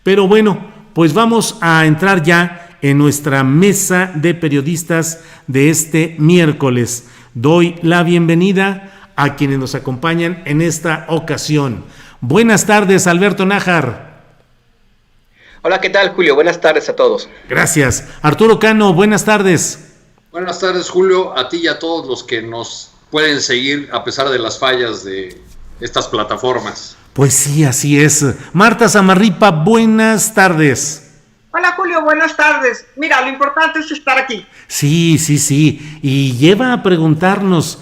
Pero bueno, pues vamos a entrar ya en nuestra mesa de periodistas de este miércoles. Doy la bienvenida a quienes nos acompañan en esta ocasión. Buenas tardes, Alberto Nájar. Hola, ¿qué tal, Julio? Buenas tardes a todos. Gracias. Arturo Cano, buenas tardes. Buenas tardes, Julio, a ti y a todos los que nos pueden seguir a pesar de las fallas de estas plataformas. Pues sí, así es. Marta Zamarripa, buenas tardes. Hola, Julio, buenas tardes. Mira, lo importante es estar aquí. Sí. Y lleva a preguntarnos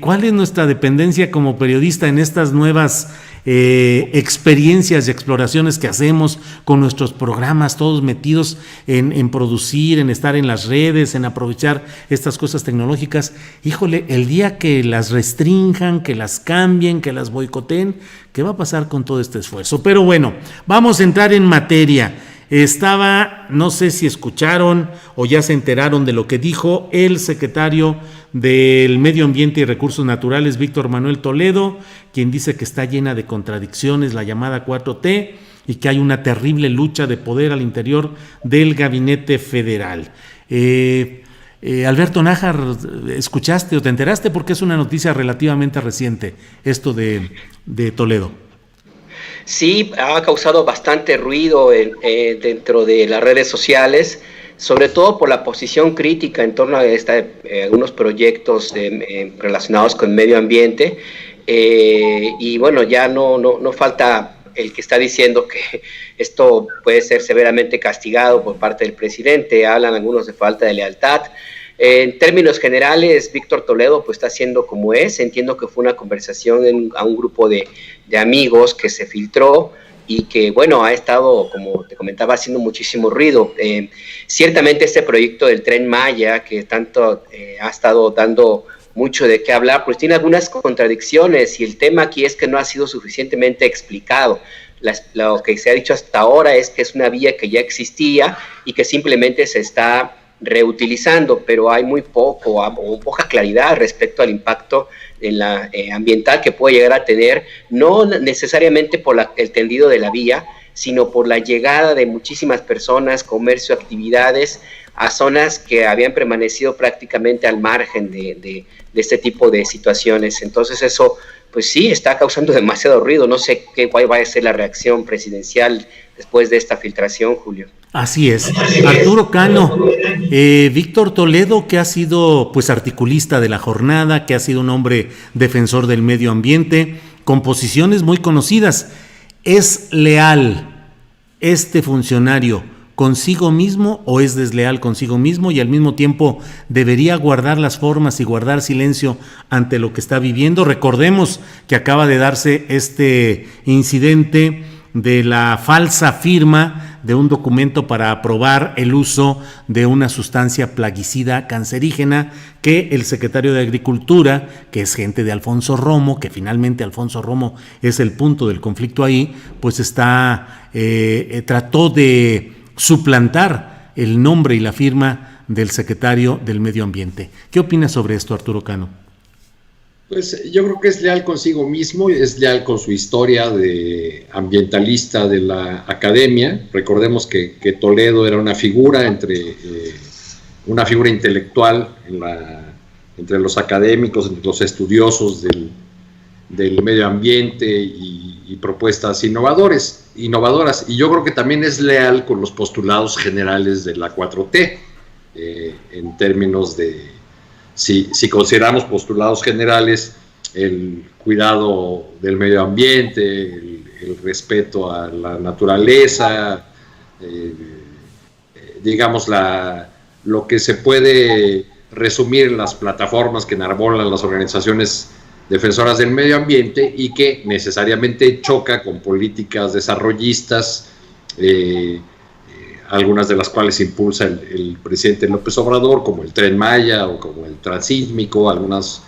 cuál es nuestra dependencia como periodista en estas nuevas experiencias y exploraciones que hacemos con nuestros programas, todos metidos en producir, en estar en las redes, en aprovechar estas cosas tecnológicas. Híjole, el día que las restrinjan, que las cambien, que las boicoteen, ¿qué va a pasar con todo este esfuerzo? Pero bueno, vamos a entrar en materia. No sé si escucharon o ya se enteraron de lo que dijo el secretario del Medio Ambiente y Recursos Naturales, Víctor Manuel Toledo, quien dice que está llena de contradicciones la llamada 4T y que hay una terrible lucha de poder al interior del gabinete federal. Alberto Nájar, ¿escuchaste o te enteraste? Porque es una noticia relativamente reciente esto de Toledo. Sí, ha causado bastante ruido dentro de las redes sociales, sobre todo por la posición crítica en torno a algunos proyectos relacionados con medio ambiente. Y bueno, ya no falta el que está diciendo que esto puede ser severamente castigado por parte del presidente. Hablan algunos de falta de lealtad. En términos generales, Víctor Toledo pues está haciendo como es. Entiendo que fue una conversación a un grupo de amigos que se filtró y que, bueno, ha estado, como te comentaba, haciendo muchísimo ruido. Ciertamente este proyecto del Tren Maya, que tanto ha estado dando mucho de qué hablar, pues tiene algunas contradicciones y el tema aquí es que no ha sido suficientemente explicado. Lo que se ha dicho hasta ahora es que es una vía que ya existía y que simplemente se está reutilizando, pero hay muy poca claridad respecto al impacto en la ambiental que puede llegar a tener, no necesariamente por el tendido de la vía, sino por la llegada de muchísimas personas, comercio, actividades a zonas que habían permanecido prácticamente al margen de este tipo de situaciones. Entonces eso, pues sí, está causando demasiado ruido. No sé cuál va a ser la reacción presidencial después de esta filtración, Julio. Así es. Arturo Cano, Víctor Toledo, que ha sido pues articulista de la jornada, que ha sido un hombre defensor del medio ambiente, con posiciones muy conocidas. ¿Es leal este funcionario consigo mismo o es desleal consigo mismo y al mismo tiempo debería guardar las formas y guardar silencio ante lo que está viviendo? Recordemos que acaba de darse este incidente de la falsa firma de un documento para aprobar el uso de una sustancia plaguicida cancerígena que el secretario de Agricultura, que es gente de Alfonso Romo, que finalmente Alfonso Romo es el punto del conflicto ahí, pues trató de suplantar el nombre y la firma del secretario del Medio Ambiente. ¿Qué opinas sobre esto, Arturo Cano? Pues yo creo que es leal consigo mismo, es leal con su historia de ambientalista de la academia. Recordemos que Toledo era una figura intelectual entre los académicos, entre los estudiosos del medio ambiente y propuestas innovadoras. Y yo creo que también es leal con los postulados generales de la 4T, en términos de, si consideramos postulados generales, el cuidado del medio ambiente, el respeto a la naturaleza, digamos lo que se puede resumir en las plataformas que enarbolan las organizaciones defensoras del medio ambiente y que necesariamente choca con políticas desarrollistas, algunas de las cuales impulsa el presidente López Obrador, como el Tren Maya o como el Transísmico, algunas,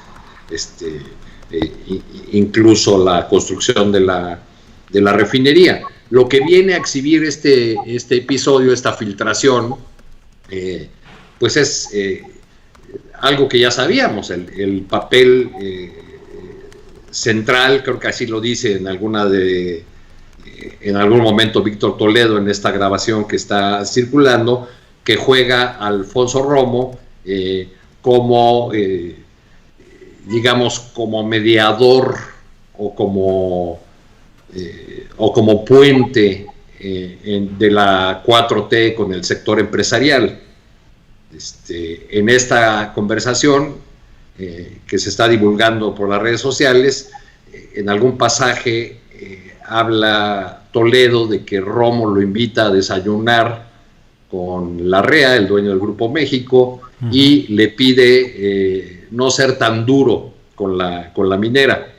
incluso la construcción de la refinería. Lo que viene a exhibir este episodio, esta filtración, pues es algo que ya sabíamos, el papel central, creo que así lo dice en alguna de en algún momento Víctor Toledo en esta grabación que está circulando, que juega a Alfonso Romo como, digamos, como mediador o como puente de la 4T con el sector empresarial. En esta conversación que se está divulgando por las redes sociales, en algún pasaje habla Toledo de que Romo lo invita a desayunar con Larrea, el dueño del Grupo México, y le pide no ser tan duro con la minera.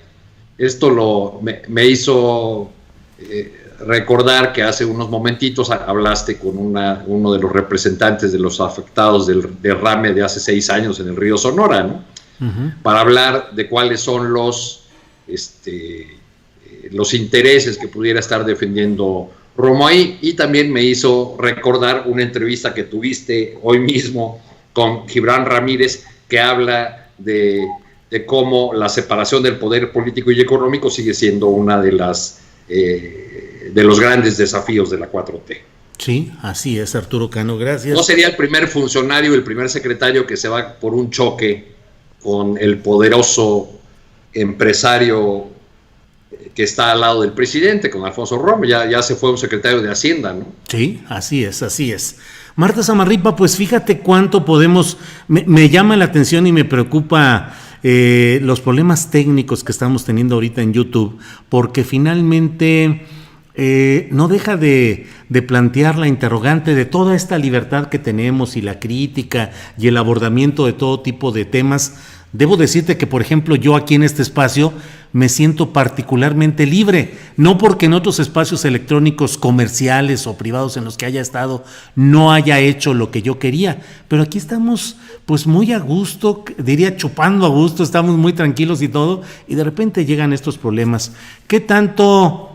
Esto me hizo recordar que hace unos momentitos hablaste con uno de los representantes de los afectados del derrame de hace 6 años en el río Sonora, ¿no? Para hablar de cuáles son los intereses que pudiera estar defendiendo Romo ahí, y también me hizo recordar una entrevista que tuviste hoy mismo con Gibran Ramírez, que habla de cómo la separación del poder político y económico sigue siendo una de los grandes desafíos de la 4T. Sí, así es, Arturo Cano, gracias. No sería el primer funcionario, el primer secretario que se va por un choque con el poderoso empresario que está al lado del presidente, con Alfonso Romo. Ya se fue un secretario de Hacienda, ¿no? Sí, así es, así es. Marta Zamarripa, pues fíjate cuánto podemos, me llama la atención y me preocupa los problemas técnicos que estamos teniendo ahorita en YouTube, porque finalmente no deja de plantear la interrogante de toda esta libertad que tenemos y la crítica y el abordamiento de todo tipo de temas. Debo decirte que, por ejemplo, yo aquí en este espacio me siento particularmente libre, no porque en otros espacios electrónicos comerciales o privados en los que haya estado no haya hecho lo que yo quería, pero aquí estamos pues muy a gusto, diría chupando a gusto, estamos muy tranquilos y todo, y de repente llegan estos problemas. ¿Qué tanto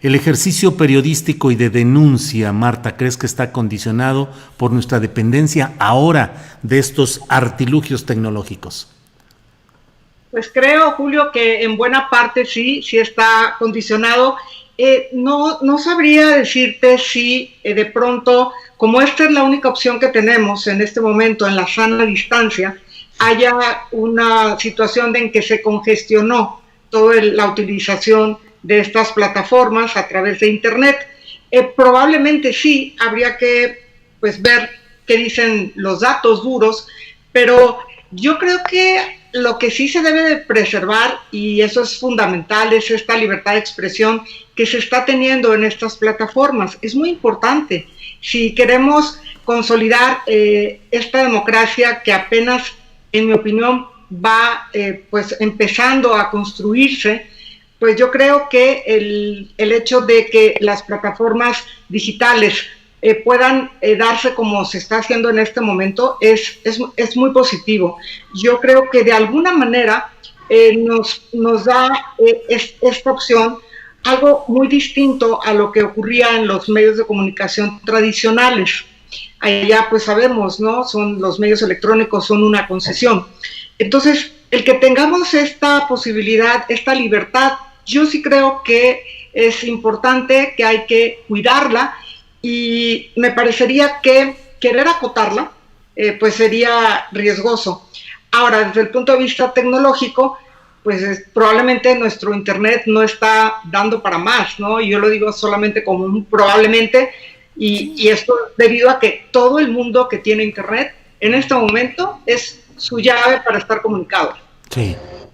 el ejercicio periodístico y de denuncia, Marta, crees que está condicionado por nuestra dependencia ahora de estos artilugios tecnológicos? Pues creo, Julio, que en buena parte sí está condicionado. No sabría decirte si de pronto, como esta es la única opción que tenemos en este momento en la sana distancia, haya una situación en que se congestionó toda la utilización de estas plataformas a través de Internet. Probablemente sí, habría que ver qué dicen los datos duros, pero yo creo que lo que sí se debe de preservar, y eso es fundamental, es esta libertad de expresión que se está teniendo en estas plataformas. Es muy importante. Si queremos consolidar esta democracia que apenas, en mi opinión, va empezando a construirse, pues yo creo que el hecho de que las plataformas digitales puedan darse como se está haciendo en este momento es muy positivo. Yo creo que de alguna manera nos da esta opción algo muy distinto a lo que ocurría en los medios de comunicación tradicionales. Allá pues sabemos, ¿no? Los medios electrónicos son una concesión. Entonces, el que tengamos esta posibilidad, esta libertad, yo sí creo que es importante, que hay que cuidarla, y me parecería que querer acotarla pues sería riesgoso. Ahora, desde el punto de vista tecnológico, pues probablemente nuestro Internet no está dando para más, ¿no? Y yo lo digo solamente como un probablemente, y esto debido a que todo el mundo que tiene Internet en este momento es su llave para estar comunicado.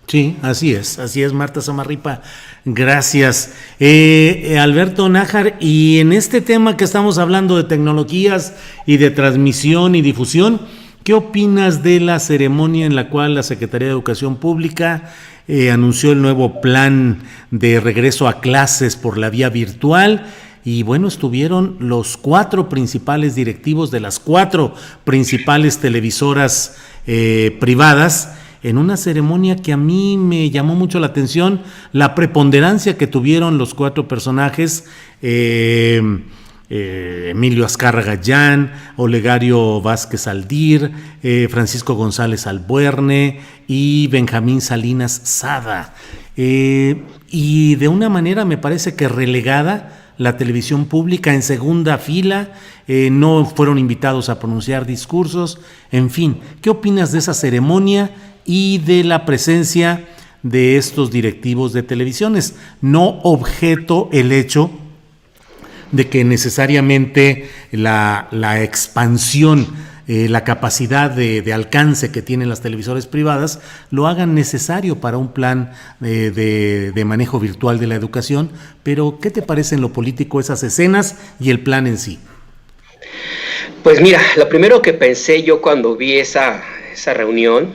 Sí, así es, Marta Zamarripa, gracias. Alberto Nájar, y en este tema que estamos hablando de tecnologías y de transmisión y difusión, ¿qué opinas de la ceremonia en la cual la Secretaría de Educación Pública anunció el nuevo plan de regreso a clases por la vía virtual? Y bueno, estuvieron los 4 principales directivos de las 4 principales televisoras privadas en una ceremonia que a mí me llamó mucho la atención, la preponderancia que tuvieron los 4 personajes, Emilio Azcárraga Llán, Olegario Vázquez Aldir, Francisco González Albuerne y Benjamín Salinas Sada. Y y de una manera me parece que relegada la televisión pública en segunda fila, no fueron invitados a pronunciar discursos, en fin. ¿Qué opinas de esa ceremonia y de la presencia de estos directivos de televisiones? No objeto el hecho de que necesariamente la expansión, la capacidad de alcance que tienen las televisoras privadas lo hagan necesario para un plan de manejo virtual de la educación, pero ¿qué te parece en lo político esas escenas y el plan en sí? Pues mira, lo primero que pensé yo cuando vi esa reunión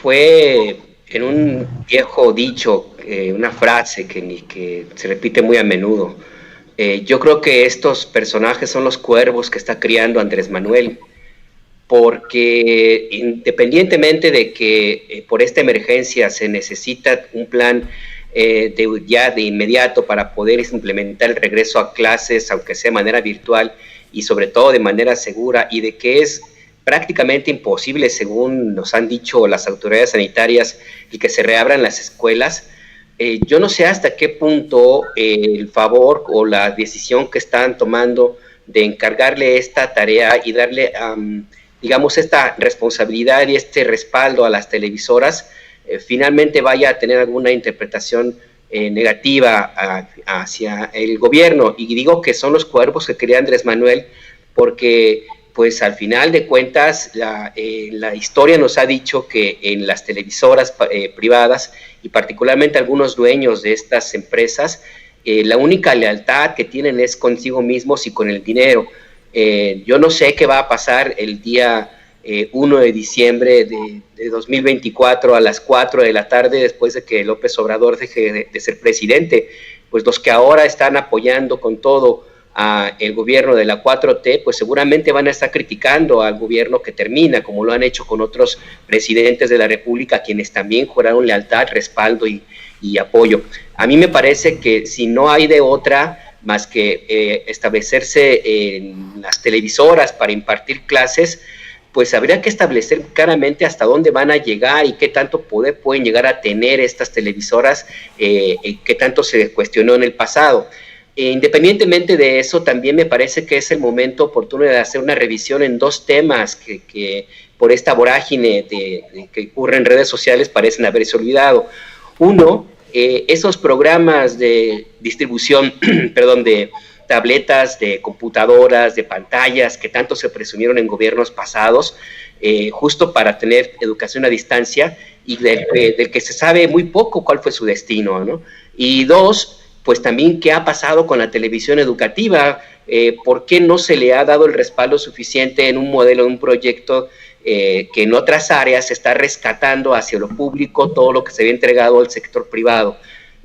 fue en un viejo dicho, una frase que se repite muy a menudo. Yo creo que estos personajes son los cuervos que está criando Andrés Manuel, porque independientemente de que por esta emergencia se necesita un plan de inmediato para poder implementar el regreso a clases, aunque sea de manera virtual y sobre todo de manera segura, y de que es prácticamente imposible, según nos han dicho las autoridades sanitarias, el que se reabran las escuelas. Yo no sé hasta qué punto el favor o la decisión que están tomando de encargarle esta tarea y darle, digamos, esta responsabilidad y este respaldo a las televisoras, finalmente vaya a tener alguna interpretación negativa hacia el gobierno. Y digo que son los cuervos que crea Andrés Manuel porque, pues, al final de cuentas, la historia nos ha dicho que en las televisoras privadas, y particularmente algunos dueños de estas empresas, la única lealtad que tienen es consigo mismos y con el dinero. Yo no sé qué va a pasar el día 1 de diciembre de 2024 a las 4 de la tarde, después de que López Obrador deje de ser presidente. Pues los que ahora están apoyando con todo a el gobierno de la 4T, pues seguramente van a estar criticando al gobierno que termina, como lo han hecho con otros presidentes de la República, quienes también juraron lealtad, respaldo y apoyo. A mí me parece que si no hay de otra más que establecerse en las televisoras para impartir clases, pues habría que establecer claramente hasta dónde van a llegar y qué tanto poder pueden llegar a tener estas televisoras, qué tanto se cuestionó en el pasado. Independientemente de eso, también me parece que es el momento oportuno de hacer una revisión en dos temas que por esta vorágine que ocurre en redes sociales parecen haberse olvidado. Uno, esos programas de distribución, de tabletas, de computadoras, de pantallas que tanto se presumieron en gobiernos pasados, justo para tener educación a distancia y del que se sabe muy poco cuál fue su destino, ¿no? Y dos, pues también qué ha pasado con la televisión educativa, por qué no se le ha dado el respaldo suficiente en un modelo, en un proyecto que en otras áreas se está rescatando hacia lo público todo lo que se había entregado al sector privado.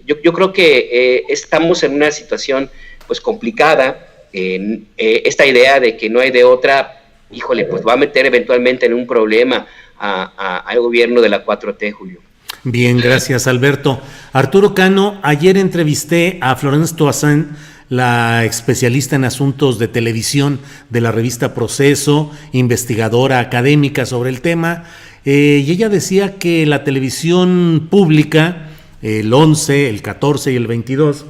Yo creo que estamos en una situación pues complicada. Esta idea de que no hay de otra, híjole, pues va a meter eventualmente en un problema al gobierno de la 4T, Julio. Bien, gracias, Alberto. Arturo Cano, ayer entrevisté a Florence Toussaint, la especialista en asuntos de televisión de la revista Proceso, investigadora académica sobre el tema, y ella decía que la televisión pública, el 11, el 14 y el 22,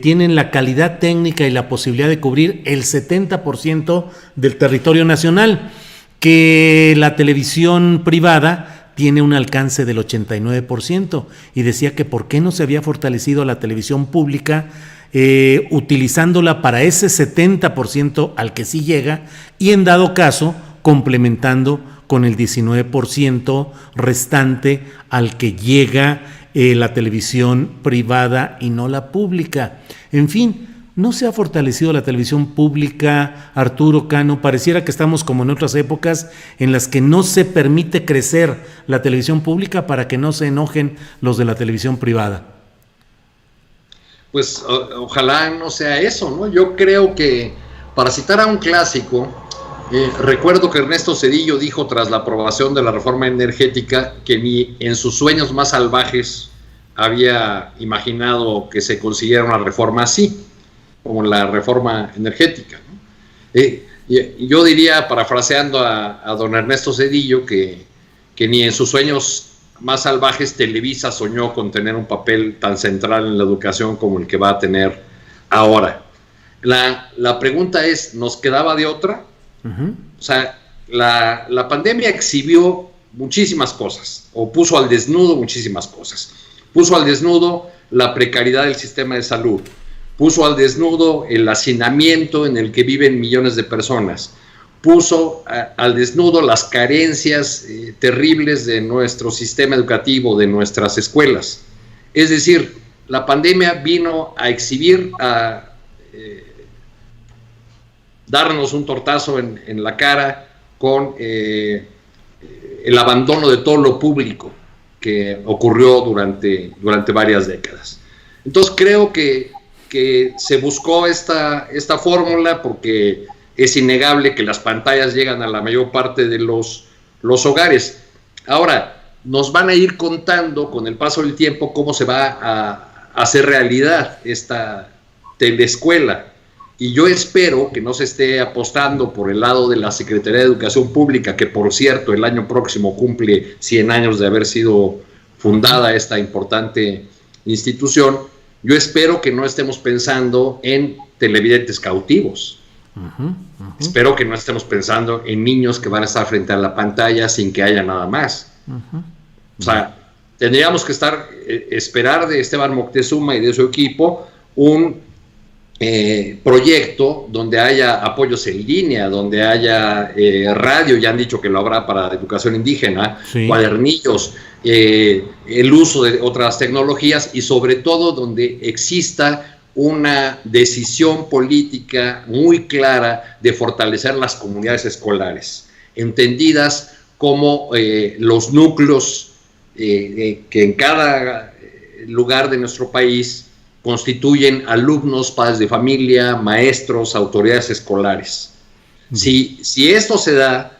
tienen la calidad técnica y la posibilidad de cubrir el 70% del territorio nacional, que la televisión privada tiene un alcance del 89%, y decía que por qué no se había fortalecido la televisión pública utilizándola para ese 70% al que sí llega, y en dado caso complementando con el 19% restante al que llega la televisión privada y no la pública. En fin, no se ha fortalecido la televisión pública, Arturo Cano. Pareciera que estamos como en otras épocas en las que no se permite crecer la televisión pública para que no se enojen los de la televisión privada. Pues ojalá no sea eso, ¿no? Yo creo que, para citar a un clásico, recuerdo que Ernesto Zedillo dijo tras la aprobación de la reforma energética que ni en sus sueños más salvajes había imaginado que se consiguiera una reforma así, como la reforma energética, ¿no? Yo diría, parafraseando a don Ernesto Zedillo, que ni en sus sueños más salvajes, Televisa soñó con tener un papel tan central en la educación como el que va a tener ahora. La pregunta es, ¿nos quedaba de otra? Uh-huh. O sea, la pandemia exhibió muchísimas cosas, o puso al desnudo muchísimas cosas. Puso al desnudo la precariedad del sistema de salud, puso al desnudo el hacinamiento en el que viven millones de personas, puso al desnudo las carencias terribles de nuestro sistema educativo, de nuestras escuelas. Es decir, la pandemia vino a exhibir, a darnos un tortazo en la cara con el abandono de todo lo público que ocurrió durante varias décadas. Entonces creo que se buscó esta fórmula porque es innegable que las pantallas llegan a la mayor parte de los hogares. Ahora, nos van a ir contando con el paso del tiempo cómo se va a hacer realidad esta teleescuela. Y yo espero que no se esté apostando por el lado de la Secretaría de Educación Pública, que por cierto el año próximo cumple 100 años de haber sido fundada esta importante institución. Yo espero que no estemos pensando en televidentes cautivos. Espero que no estemos pensando en niños que van a estar frente a la pantalla sin que haya nada más. O sea, tendríamos que esperar de Esteban Moctezuma y de su equipo un proyecto donde haya apoyos en línea, donde haya radio, ya han dicho que lo habrá para educación indígena, sí, cuadernillos, el uso de otras tecnologías y sobre todo donde exista una decisión política muy clara de fortalecer las comunidades escolares, entendidas como los núcleos que en cada lugar de nuestro país constituyen alumnos, padres de familia, maestros, autoridades escolares. Si esto se da,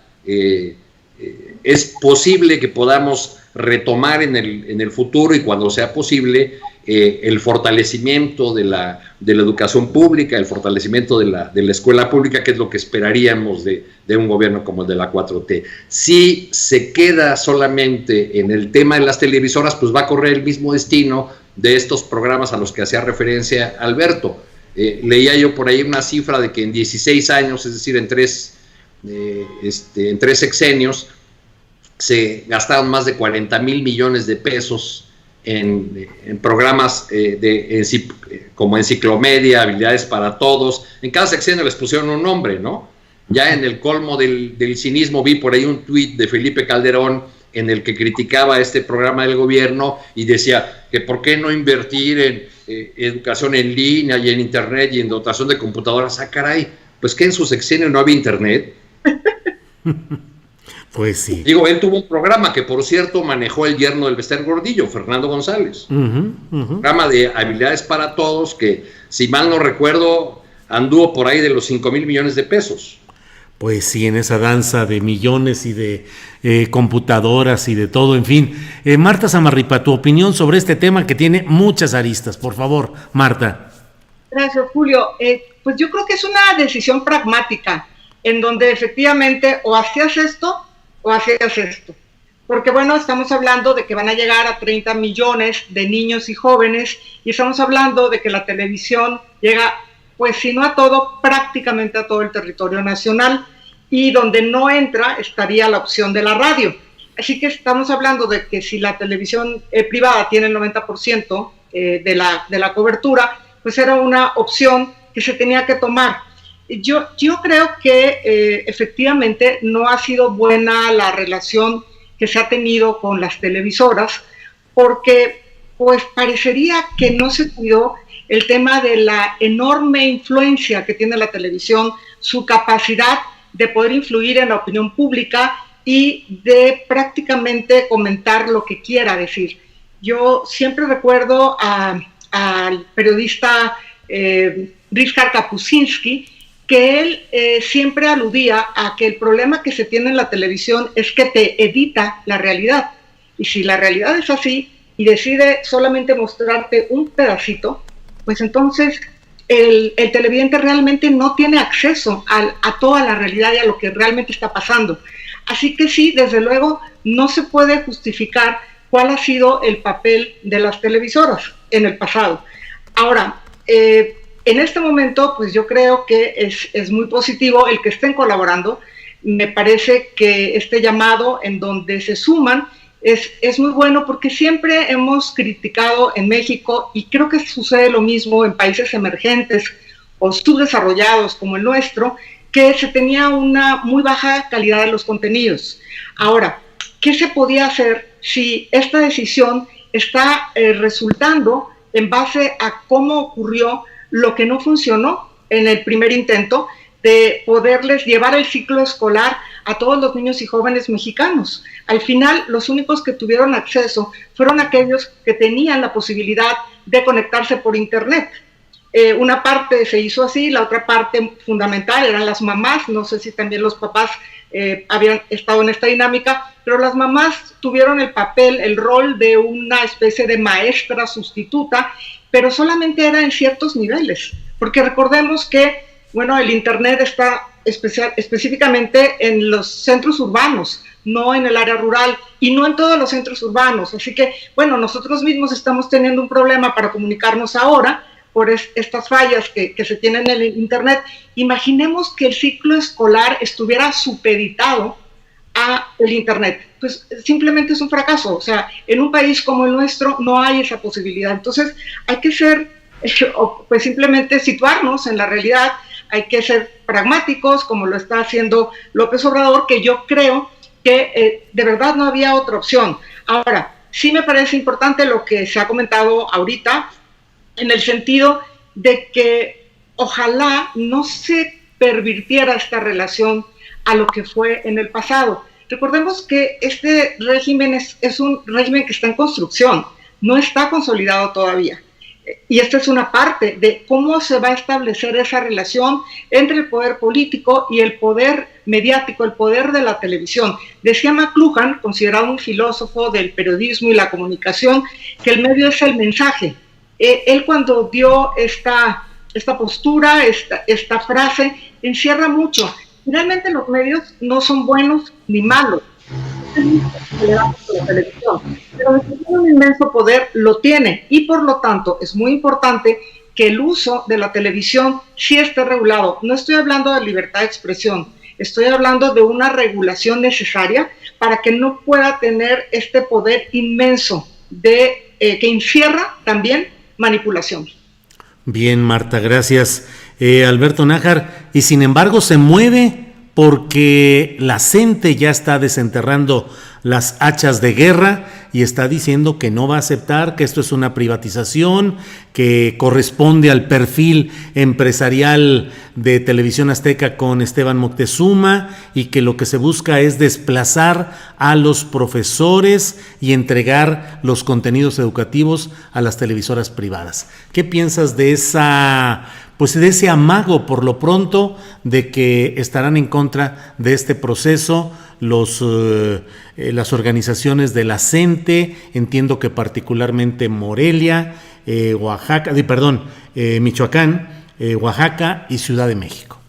es posible que podamos retomar en el futuro y cuando sea posible el fortalecimiento de la educación pública, el fortalecimiento de la escuela pública, que es lo que esperaríamos de un gobierno como el de la 4T. Si se queda solamente en el tema de las televisoras, pues va a correr el mismo destino de estos programas a los que hacía referencia Alberto. Leía yo por ahí una cifra de que en 16 años, es decir, en tres sexenios, se gastaron más de 40,000 millones de pesos en programas como Enciclomedia, Habilidades para Todos. En cada sexenio les pusieron un nombre, ¿no? Ya en el colmo del cinismo vi por ahí un tuit de Felipe Calderón en el que criticaba este programa del gobierno y decía que por qué no invertir en educación en línea y en internet y en dotación de computadoras. Ah, caray, pues que en su sexenio no había internet. Pues sí. Digo, él tuvo un programa que, por cierto, manejó el yerno del Bester Gordillo, Fernando González. Programa de Habilidades para Todos que, si mal no recuerdo, anduvo por ahí de los 5,000 millones de pesos. Pues sí, en esa danza de millones y de computadoras y de todo, en fin. Marta Zamarripa, tu opinión sobre este tema que tiene muchas aristas. Por favor, Marta. Gracias, Julio. Pues yo creo que es una decisión pragmática, en donde efectivamente o hacías esto o hacías esto. Porque bueno, estamos hablando de que van a llegar a 30 millones de niños y jóvenes y estamos hablando de que la televisión llega, pues si no a todo, prácticamente a todo el territorio nacional, y donde no entra estaría la opción de la radio. Así que estamos hablando de que si la televisión privada tiene el 90% de la cobertura, pues era una opción que se tenía que tomar. Yo creo que efectivamente no ha sido buena la relación que se ha tenido con las televisoras, porque pues parecería que no se cuidó el tema de la enorme influencia que tiene la televisión, su capacidad de poder influir en la opinión pública y de prácticamente comentar lo que quiera decir. Yo siempre recuerdo al periodista Ryszard Kapuscinski, que él siempre aludía a que el problema que se tiene en la televisión es que te edita la realidad. Y si la realidad es así y decide solamente mostrarte un pedacito, pues entonces el televidente realmente no tiene acceso a toda la realidad y a lo que realmente está pasando. Así que sí, desde luego, no se puede justificar cuál ha sido el papel de las televisoras en el pasado. Ahora, en este momento, pues yo creo que es muy positivo el que estén colaborando. Me parece que este llamado en donde se suman es muy bueno, porque siempre hemos criticado en México, y creo que sucede lo mismo en países emergentes o subdesarrollados como el nuestro, que se tenía una muy baja calidad de los contenidos. Ahora, ¿qué se podía hacer si esta decisión está resultando en base a cómo ocurrió lo que no funcionó en el primer intento de poderles llevar el ciclo escolar a todos los niños y jóvenes mexicanos? Al final, los únicos que tuvieron acceso fueron aquellos que tenían la posibilidad de conectarse por internet. Una parte se hizo así, la otra parte fundamental eran las mamás. No sé si también los papás habían estado en esta dinámica, pero las mamás tuvieron el papel, el rol de una especie de maestra sustituta, pero solamente era en ciertos niveles, porque recordemos que, bueno, el internet está específicamente en los centros urbanos, no en el área rural y no en todos los centros urbanos. Así que, bueno, nosotros mismos estamos teniendo un problema para comunicarnos ahora por estas fallas que se tienen en el internet. Imaginemos que el ciclo escolar estuviera supeditado a el internet, pues simplemente es un fracaso. O sea, en un país como el nuestro no hay esa posibilidad. Entonces hay que ser, pues simplemente situarnos en la realidad, hay que ser pragmáticos, como lo está haciendo López Obrador, que yo creo que de verdad no había otra opción. Ahora, sí me parece importante lo que se ha comentado ahorita, en el sentido de que ojalá no se pervirtiera esta relación a lo que fue en el pasado. Recordemos que este régimen es un régimen que está en construcción, no está consolidado todavía. Y esta es una parte de cómo se va a establecer esa relación entre el poder político y el poder mediático, el poder de la televisión. Decía McLuhan, considerado un filósofo del periodismo y la comunicación, que el medio es el mensaje. Él, cuando dio esta postura, esta frase, encierra mucho. Finalmente los medios no son buenos ni malos. La televisión, pero tiene un inmenso poder, lo tiene, y por lo tanto es muy importante que el uso de la televisión sí esté regulado. No estoy hablando de libertad de expresión, estoy hablando de una regulación necesaria para que no pueda tener este poder inmenso de que encierra también manipulación. Bien, Marta, gracias. Alberto Nájar, y sin embargo se mueve porque la CENTE ya está desenterrando las hachas de guerra y está diciendo que no va a aceptar, que esto es una privatización, que corresponde al perfil empresarial de Televisión Azteca con Esteban Moctezuma, y que lo que se busca es desplazar a los profesores y entregar los contenidos educativos a las televisoras privadas. ¿Qué piensas de de ese amago, por lo pronto, de que estarán en contra de este proceso las organizaciones de la CENTE? Entiendo que particularmente Morelia, Michoacán, Oaxaca y Ciudad de México.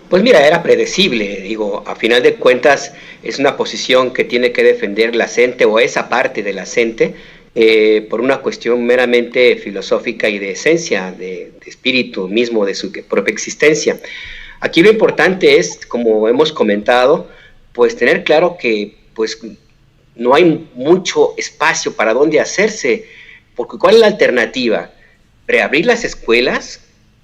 Pues mira, era predecible, digo, a final de cuentas es una posición que tiene que defender la CENTE, o esa parte de la CENTE, por una cuestión meramente filosófica y de esencia, de espíritu mismo de su propia existencia. Aquí lo importante es, como hemos comentado, pues tener claro que pues no hay mucho espacio para dónde hacerse, porque ¿cuál es la alternativa? Reabrir las escuelas,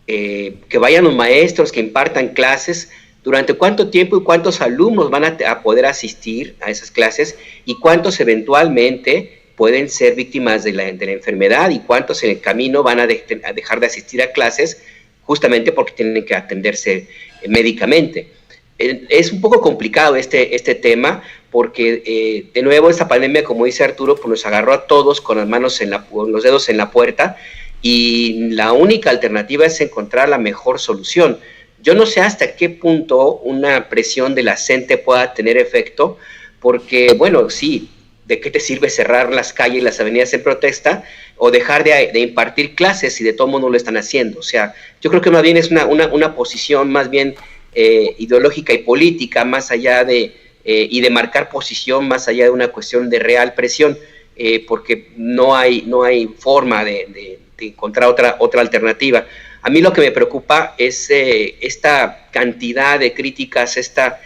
que vayan los maestros, que impartan clases. ¿Durante cuánto tiempo y cuántos alumnos van a poder asistir a esas clases? ¿Y cuántos eventualmente pueden ser víctimas de la enfermedad? ¿Y cuántos en el camino van a dejar de asistir a clases justamente porque tienen que atenderse médicamente? Es un poco complicado este tema, porque de nuevo esta pandemia, como dice Arturo, pues nos agarró a todos con las manos con los dedos en la puerta, y la única alternativa es encontrar la mejor solución. Yo no sé hasta qué punto una presión de la CENTE pueda tener efecto, porque, bueno, sí, ¿de qué te sirve cerrar las calles y las avenidas en protesta o dejar de impartir clases si de todo mundo lo están haciendo? O sea, yo creo que más bien es una posición más bien ideológica y política, más allá de y de marcar posición más allá de una cuestión de real presión, porque no hay forma de encontrar otra alternativa. A mí lo que me preocupa es esta cantidad de críticas, esta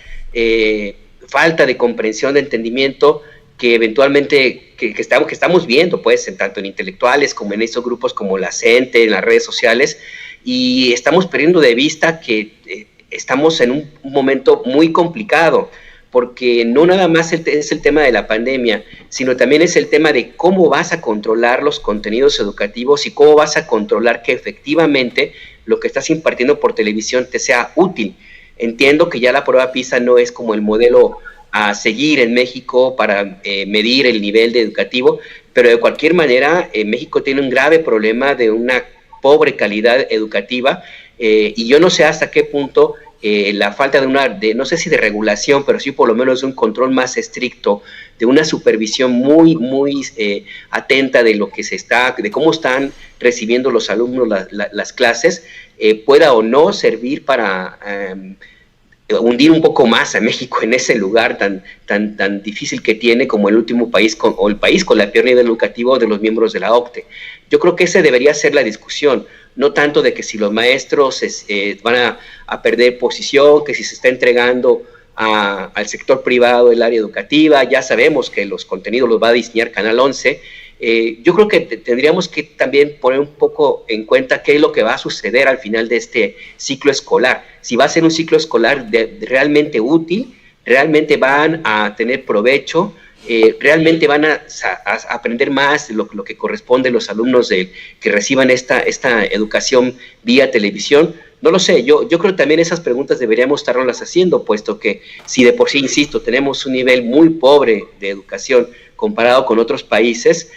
falta de comprensión, de entendimiento que eventualmente que estamos viendo, pues, tanto en intelectuales como en estos grupos como la CENTE, en las redes sociales, y estamos perdiendo de vista que estamos en un momento muy complicado, porque no nada más es el tema de la pandemia, sino también es el tema de cómo vas a controlar los contenidos educativos y cómo vas a controlar que efectivamente lo que estás impartiendo por televisión te sea útil. Entiendo que ya la prueba PISA no es como el modelo a seguir en México para medir el nivel educativo, pero de cualquier manera México tiene un grave problema de una pobre calidad educativa, y yo no sé hasta qué punto la falta de no sé si de regulación, pero sí por lo menos de un control más estricto, de una supervisión muy atenta de lo que de cómo están recibiendo los alumnos las clases, pueda o no servir para hundir un poco más a México en ese lugar tan difícil que tiene como el último país o el país con la peor nivel educativo de los miembros de la OCDE. Yo creo que esa debería ser la discusión, no tanto de que si los maestros van a perder posición, que si se está entregando al sector privado el área educativa. Ya sabemos que los contenidos los va a diseñar Canal 11. Yo creo que tendríamos que también poner un poco en cuenta qué es lo que va a suceder al final de este ciclo escolar. Si va a ser un ciclo escolar realmente útil, realmente van a tener provecho, realmente van a aprender más de lo que corresponde a los alumnos que reciban esta educación vía televisión. No lo sé, yo creo que también esas preguntas deberíamos estarlas haciendo, puesto que si de por sí, insisto, tenemos un nivel muy pobre de educación comparado con otros países,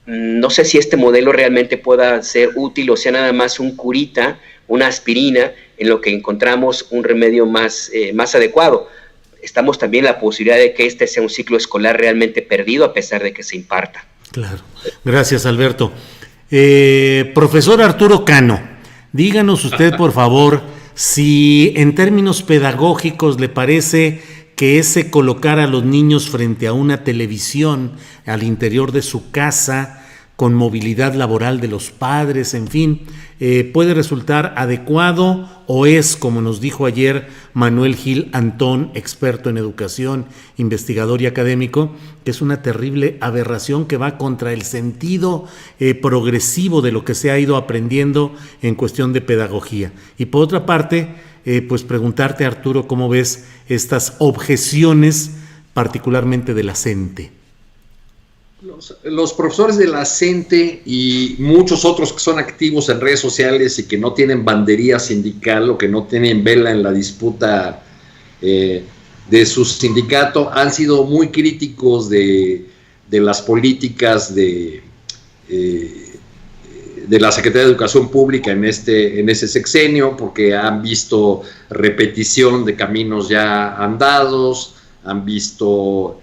no sé si este modelo realmente pueda ser útil o sea nada más un curita, una aspirina, en lo que encontramos un remedio más adecuado. Estamos también en la posibilidad de que este sea un ciclo escolar realmente perdido a pesar de que se imparta. Claro. Gracias, Alberto. Profesor Arturo Cano, díganos usted, por favor, si en términos pedagógicos le parece que ese colocar a los niños frente a una televisión al interior de su casa, con movilidad laboral de los padres, en fin, puede resultar adecuado o es, como nos dijo ayer Manuel Gil Antón, experto en educación, investigador y académico, que es una terrible aberración que va contra el sentido progresivo de lo que se ha ido aprendiendo en cuestión de pedagogía. Y por otra parte, pues preguntarte, Arturo, ¿cómo ves estas objeciones, particularmente de la CENTE? Los profesores de la CENTE y muchos otros que son activos en redes sociales y que no tienen bandería sindical o que no tienen vela en la disputa de su sindicato han sido muy críticos de las políticas de la Secretaría de Educación Pública en ese sexenio, porque han visto repetición de caminos ya andados, han visto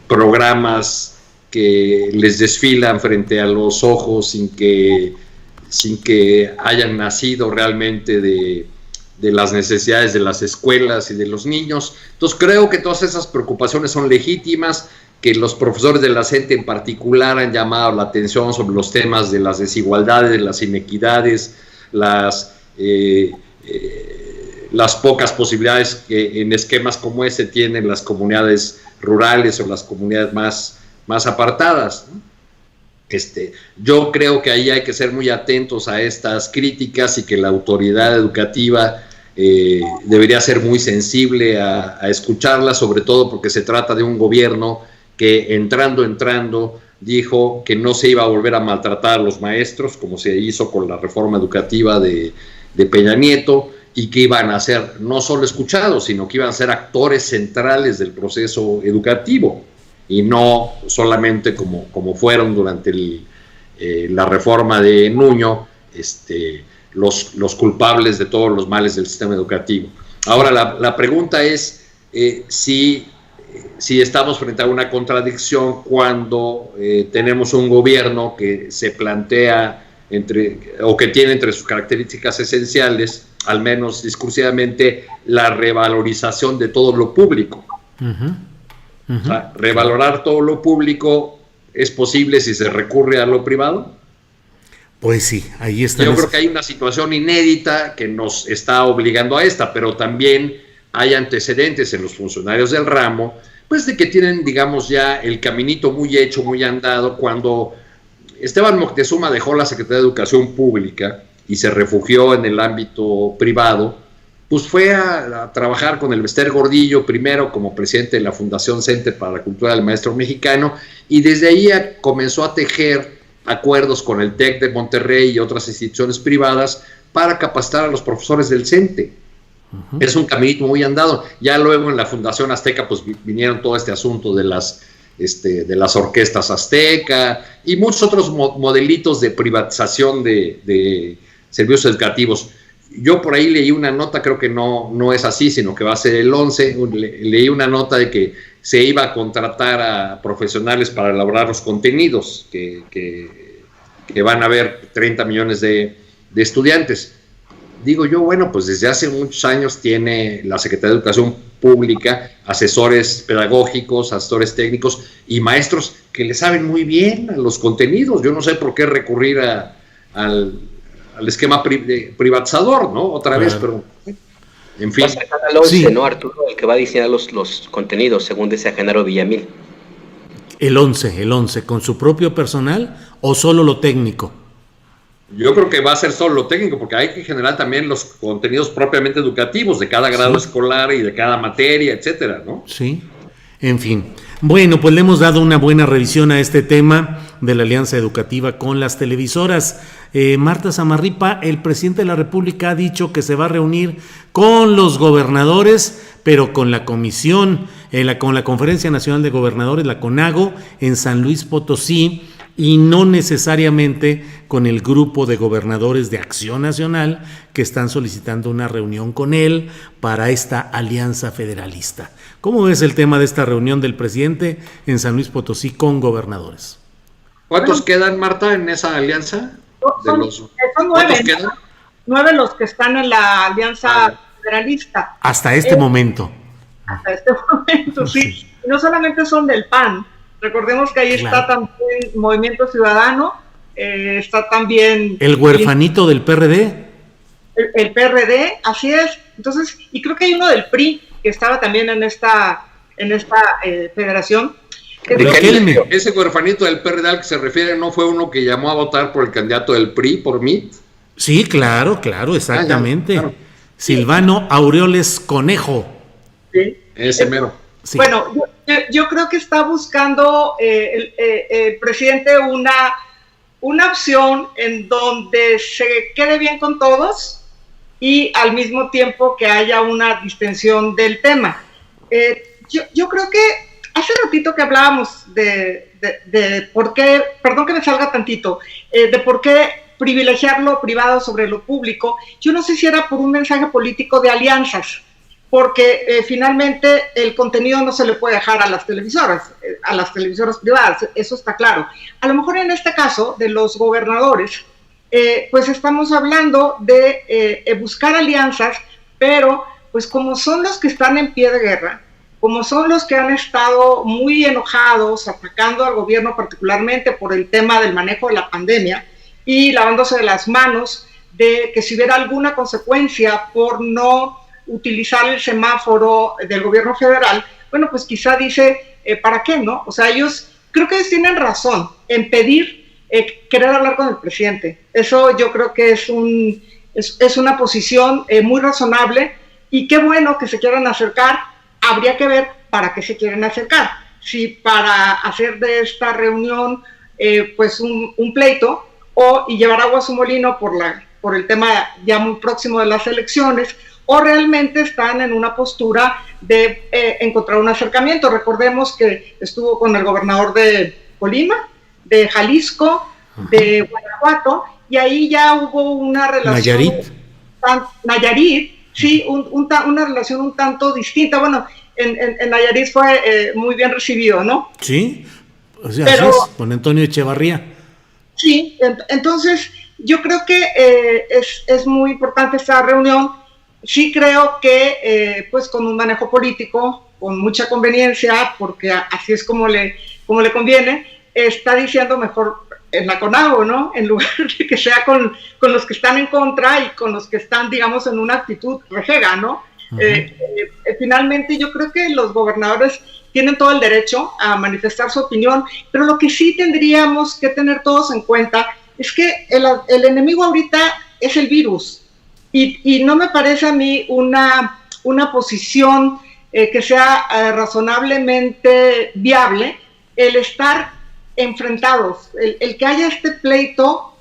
programas que les desfilan frente a los ojos sin que hayan nacido realmente de las necesidades de las escuelas y de los niños. Entonces creo que todas esas preocupaciones son legítimas, que los profesores de la CENTE en particular han llamado la atención sobre los temas de las desigualdades, las inequidades, las pocas posibilidades que en esquemas como este tienen las comunidades rurales o las comunidades más apartadas, ¿no? Yo creo que ahí hay que ser muy atentos a estas críticas y que la autoridad educativa debería ser muy sensible a escucharlas, sobre todo porque se trata de un gobierno que entrando dijo que no se iba a volver a maltratar a los maestros, como se hizo con la reforma educativa de Peña Nieto, y que iban a ser no solo escuchados, sino que iban a ser actores centrales del proceso educativo, y no solamente como fueron durante la reforma de Nuño, los culpables de todos los males del sistema educativo. Ahora, la pregunta es si estamos frente a una contradicción cuando tenemos un gobierno que se plantea o que tiene entre sus características esenciales, al menos discursivamente, la revalorización de todo lo público. O sea, revalorar todo lo público es posible si se recurre a lo privado. Pues sí, ahí está. Yo creo que hay una situación inédita que nos está obligando a esta, pero también hay antecedentes en los funcionarios del ramo, pues de que tienen, digamos, ya el caminito muy hecho, muy andado. Cuando Esteban Moctezuma dejó la Secretaría de Educación Pública y se refugió en el ámbito privado, pues fue a trabajar con el Bester Gordillo, primero como presidente de la Fundación Center para la Cultura del Maestro Mexicano, y desde ahí comenzó a tejer acuerdos con el TEC de Monterrey y otras instituciones privadas para capacitar a los profesores del CENTE. Es un caminito muy andado. Ya luego en la Fundación Azteca pues vinieron todo este asunto de las orquestas Azteca y muchos otros modelitos de privatización de servicios educativos. Yo por ahí leí una nota, creo que no es así, sino que va a ser el 11, leí una nota de que se iba a contratar a profesionales para elaborar los contenidos, que van a haber 30 millones de estudiantes. Digo yo, bueno, pues desde hace muchos años tiene la Secretaría de Educación Pública asesores pedagógicos, asesores técnicos y maestros que le saben muy bien a los contenidos. Yo no sé por qué recurrir al esquema privatizador, ¿no? Otra vez, pero en fin. Va a sacar al 11, ¿no, Arturo? El que va a diseñar los contenidos, según dice Genaro Villamil. El 11, ¿con su propio personal o solo lo técnico? Yo creo que va a ser solo lo técnico, porque hay que generar también los contenidos propiamente educativos de cada grado escolar y de cada materia, etcétera, ¿no? Sí, en fin. Bueno, pues le hemos dado una buena revisión a este tema de la alianza educativa con las televisoras. Marta Zamarripa, el presidente de la República ha dicho que se va a reunir con los gobernadores, pero con la comisión, con la Conferencia Nacional de Gobernadores, la CONAGO, en San Luis Potosí, y no necesariamente con el grupo de gobernadores de Acción Nacional que están solicitando una reunión con él para esta alianza federalista. ¿Cómo ves el tema de esta reunión del presidente en San Luis Potosí con gobernadores? ¿Cuántos quedan, Marta, en esa alianza? Son 9, quedan? 9 los que están en la alianza federalista. Hasta este momento. Hasta este momento, sí. Y no solamente son del PAN. Recordemos que ahí está también Movimiento Ciudadano, está también... El huerfanito del PRD. El PRD, así es. Entonces, y creo que hay uno del PRI que estaba también en esta federación. Ese huerfanito del PRD al que se refiere no fue uno que llamó a votar por el candidato del PRI, por mí. Sí, claro, exactamente. Claro. Silvano Aureoles Conejo. Sí. Ese mero. Sí. Bueno, yo creo que está buscando el presidente una opción en donde se quede bien con todos y al mismo tiempo que haya una distensión del tema. Yo creo que hace ratito que hablábamos de por qué, perdón que me salga tantito, de por qué privilegiar lo privado sobre lo público. Yo no sé si era por un mensaje político de alianzas, porque finalmente el contenido no se le puede dejar a las televisoras privadas, eso está claro. A lo mejor en este caso de los gobernadores, pues estamos hablando de buscar alianzas, pero pues como son los que están en pie de guerra, como son los que han estado muy enojados, atacando al gobierno particularmente por el tema del manejo de la pandemia y lavándose de las manos de que si hubiera alguna consecuencia por no utilizar el semáforo del gobierno federal, bueno, pues quizá dice, ¿para qué, no? O sea, creo que ellos tienen razón en pedir, querer hablar con el presidente. Eso yo creo que es una posición muy razonable y qué bueno que se quieran acercar. Habría que ver para qué se quieren acercar. Si para hacer de esta reunión pues un pleito y llevar agua a su molino por el tema ya muy próximo de las elecciones, o realmente están en una postura de encontrar un acercamiento. Recordemos que estuvo con el gobernador de Colima, de Jalisco, de Guanajuato, y ahí ya hubo una relación... Nayarit, sí, una relación un tanto distinta. Bueno, en Nayarit fue muy bien recibido, ¿no? Sí, o sea, pero, así es, con Antonio Echevarría. Sí, entonces yo creo que es muy importante esta reunión. Sí creo que pues con un manejo político, con mucha conveniencia, porque así es como le conviene, está diciendo mejor en la CONAGO, ¿no? En lugar de que sea con los que están en contra y con los que están, digamos, en una actitud rejega, ¿no? Finalmente yo creo que los gobernadores tienen todo el derecho a manifestar su opinión, pero lo que sí tendríamos que tener todos en cuenta es que el enemigo ahorita es el virus, y no me parece a mí una posición que sea razonablemente viable el estar enfrentados, el que haya este pleito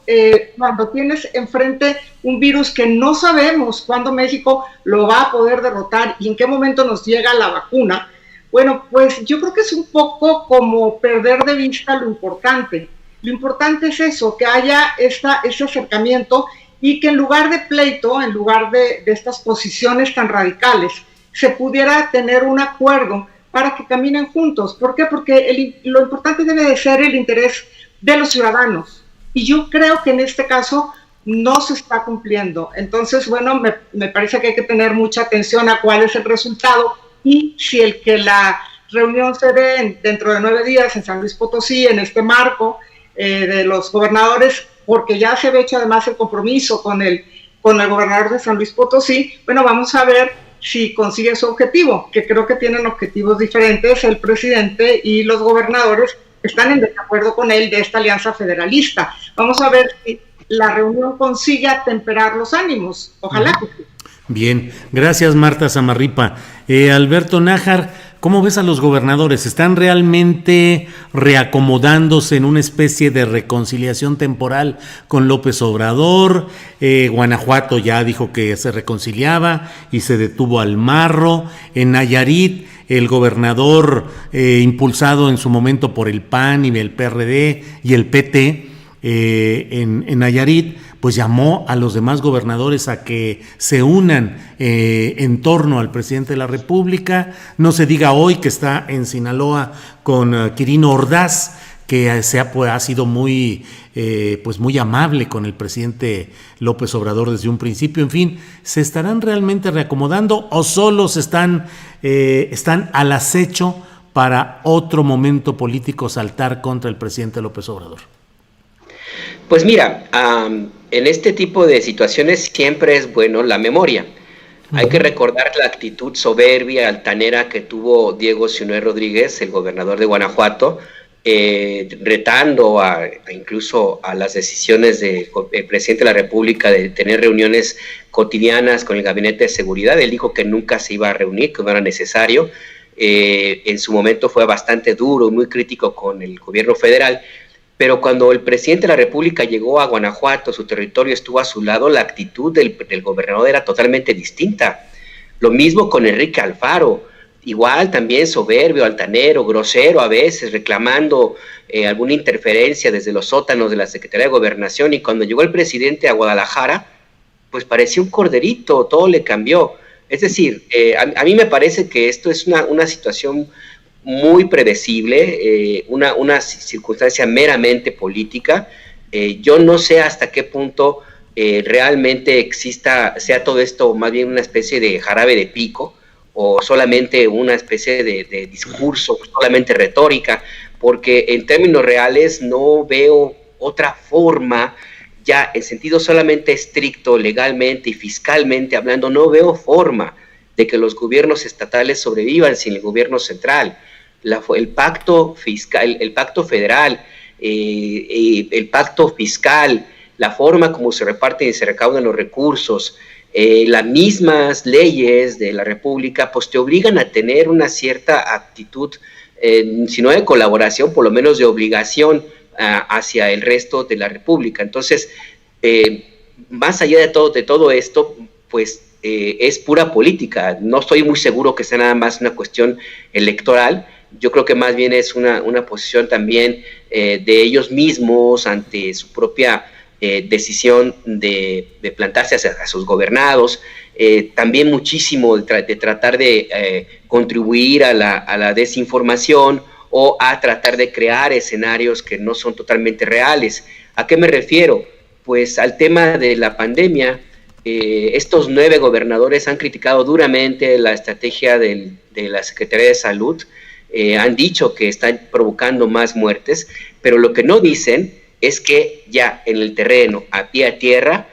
cuando tienes enfrente un virus que no sabemos cuándo México lo va a poder derrotar y en qué momento nos llega la vacuna. Bueno, pues yo creo que es un poco como perder de vista lo importante. Lo importante es eso, que haya ese acercamiento y que en lugar de pleito, en lugar de estas posiciones tan radicales, se pudiera tener un acuerdo para que caminen juntos. ¿Por qué? Porque lo importante debe de ser el interés de los ciudadanos. Y yo creo que en este caso no se está cumpliendo. Entonces, bueno, me parece que hay que tener mucha atención a cuál es el resultado y si el que la reunión se dé dentro de 9 días en San Luis Potosí, en este marco de los gobernadores, porque ya se había hecho además el compromiso con el gobernador de San Luis Potosí, bueno, vamos a ver si consigue su objetivo, que creo que tienen objetivos diferentes. El presidente y los gobernadores están en desacuerdo con él de esta alianza federalista. Vamos a ver si la reunión consigue atemperar los ánimos. Ojalá que sí. Bien, gracias Marta Zamarripa. Alberto Nájar, ¿cómo ves a los gobernadores? ¿Están realmente reacomodándose en una especie de reconciliación temporal con López Obrador? Guanajuato ya dijo que se reconciliaba y se detuvo al marro. En Nayarit, el gobernador, impulsado en su momento por el PAN y el PRD y el PT, en Nayarit, pues llamó a los demás gobernadores a que se unan en torno al presidente de la República. No se diga hoy que está en Sinaloa con Quirino Ordaz, que ha sido muy amable con el presidente López Obrador desde un principio. En fin, ¿se estarán realmente reacomodando o solo están al acecho para otro momento político saltar contra el presidente López Obrador? Pues mira, en este tipo de situaciones siempre es bueno la memoria. Hay que recordar la actitud soberbia, altanera que tuvo Diego Sinue Rodríguez, el gobernador de Guanajuato, retando incluso a las decisiones del presidente de la República de tener reuniones cotidianas con el Gabinete de Seguridad. Él dijo que nunca se iba a reunir, que no era necesario. En su momento fue bastante duro, muy crítico con el gobierno federal. Pero cuando el presidente de la República llegó a Guanajuato, su territorio estuvo a su lado, la actitud del gobernador era totalmente distinta. Lo mismo con Enrique Alfaro, igual también soberbio, altanero, grosero a veces, reclamando alguna interferencia desde los sótanos de la Secretaría de Gobernación, y cuando llegó el presidente a Guadalajara, pues parecía un corderito, todo le cambió. Es decir, a mí me parece que esto es una situación muy predecible, una circunstancia meramente política. Yo no sé hasta qué punto realmente sea todo esto más bien una especie de jarabe de pico o solamente una especie de discurso, solamente retórica, porque en términos reales no veo otra forma, ya en sentido solamente estricto, legalmente y fiscalmente hablando, no veo forma de que los gobiernos estatales sobrevivan sin el gobierno central. El pacto fiscal, el pacto federal, el pacto fiscal, la forma como se reparten y se recaudan los recursos, las mismas leyes de la República, pues te obligan a tener una cierta actitud, si no de colaboración, por lo menos de obligación hacia el resto de la República. Entonces, más allá de todo esto, pues es pura política. No estoy muy seguro que sea nada más una cuestión electoral. Yo creo que más bien es una posición también de ellos mismos ante su propia decisión de plantarse a sus gobernados, también muchísimo de tratar de contribuir a la desinformación o a tratar de crear escenarios que no son totalmente reales. ¿A qué me refiero? pues al tema de la pandemia. Estos 9 gobernadores han criticado duramente la estrategia de la Secretaría de Salud, han dicho que están provocando más muertes, pero lo que no dicen es que ya en el terreno, a pie a tierra,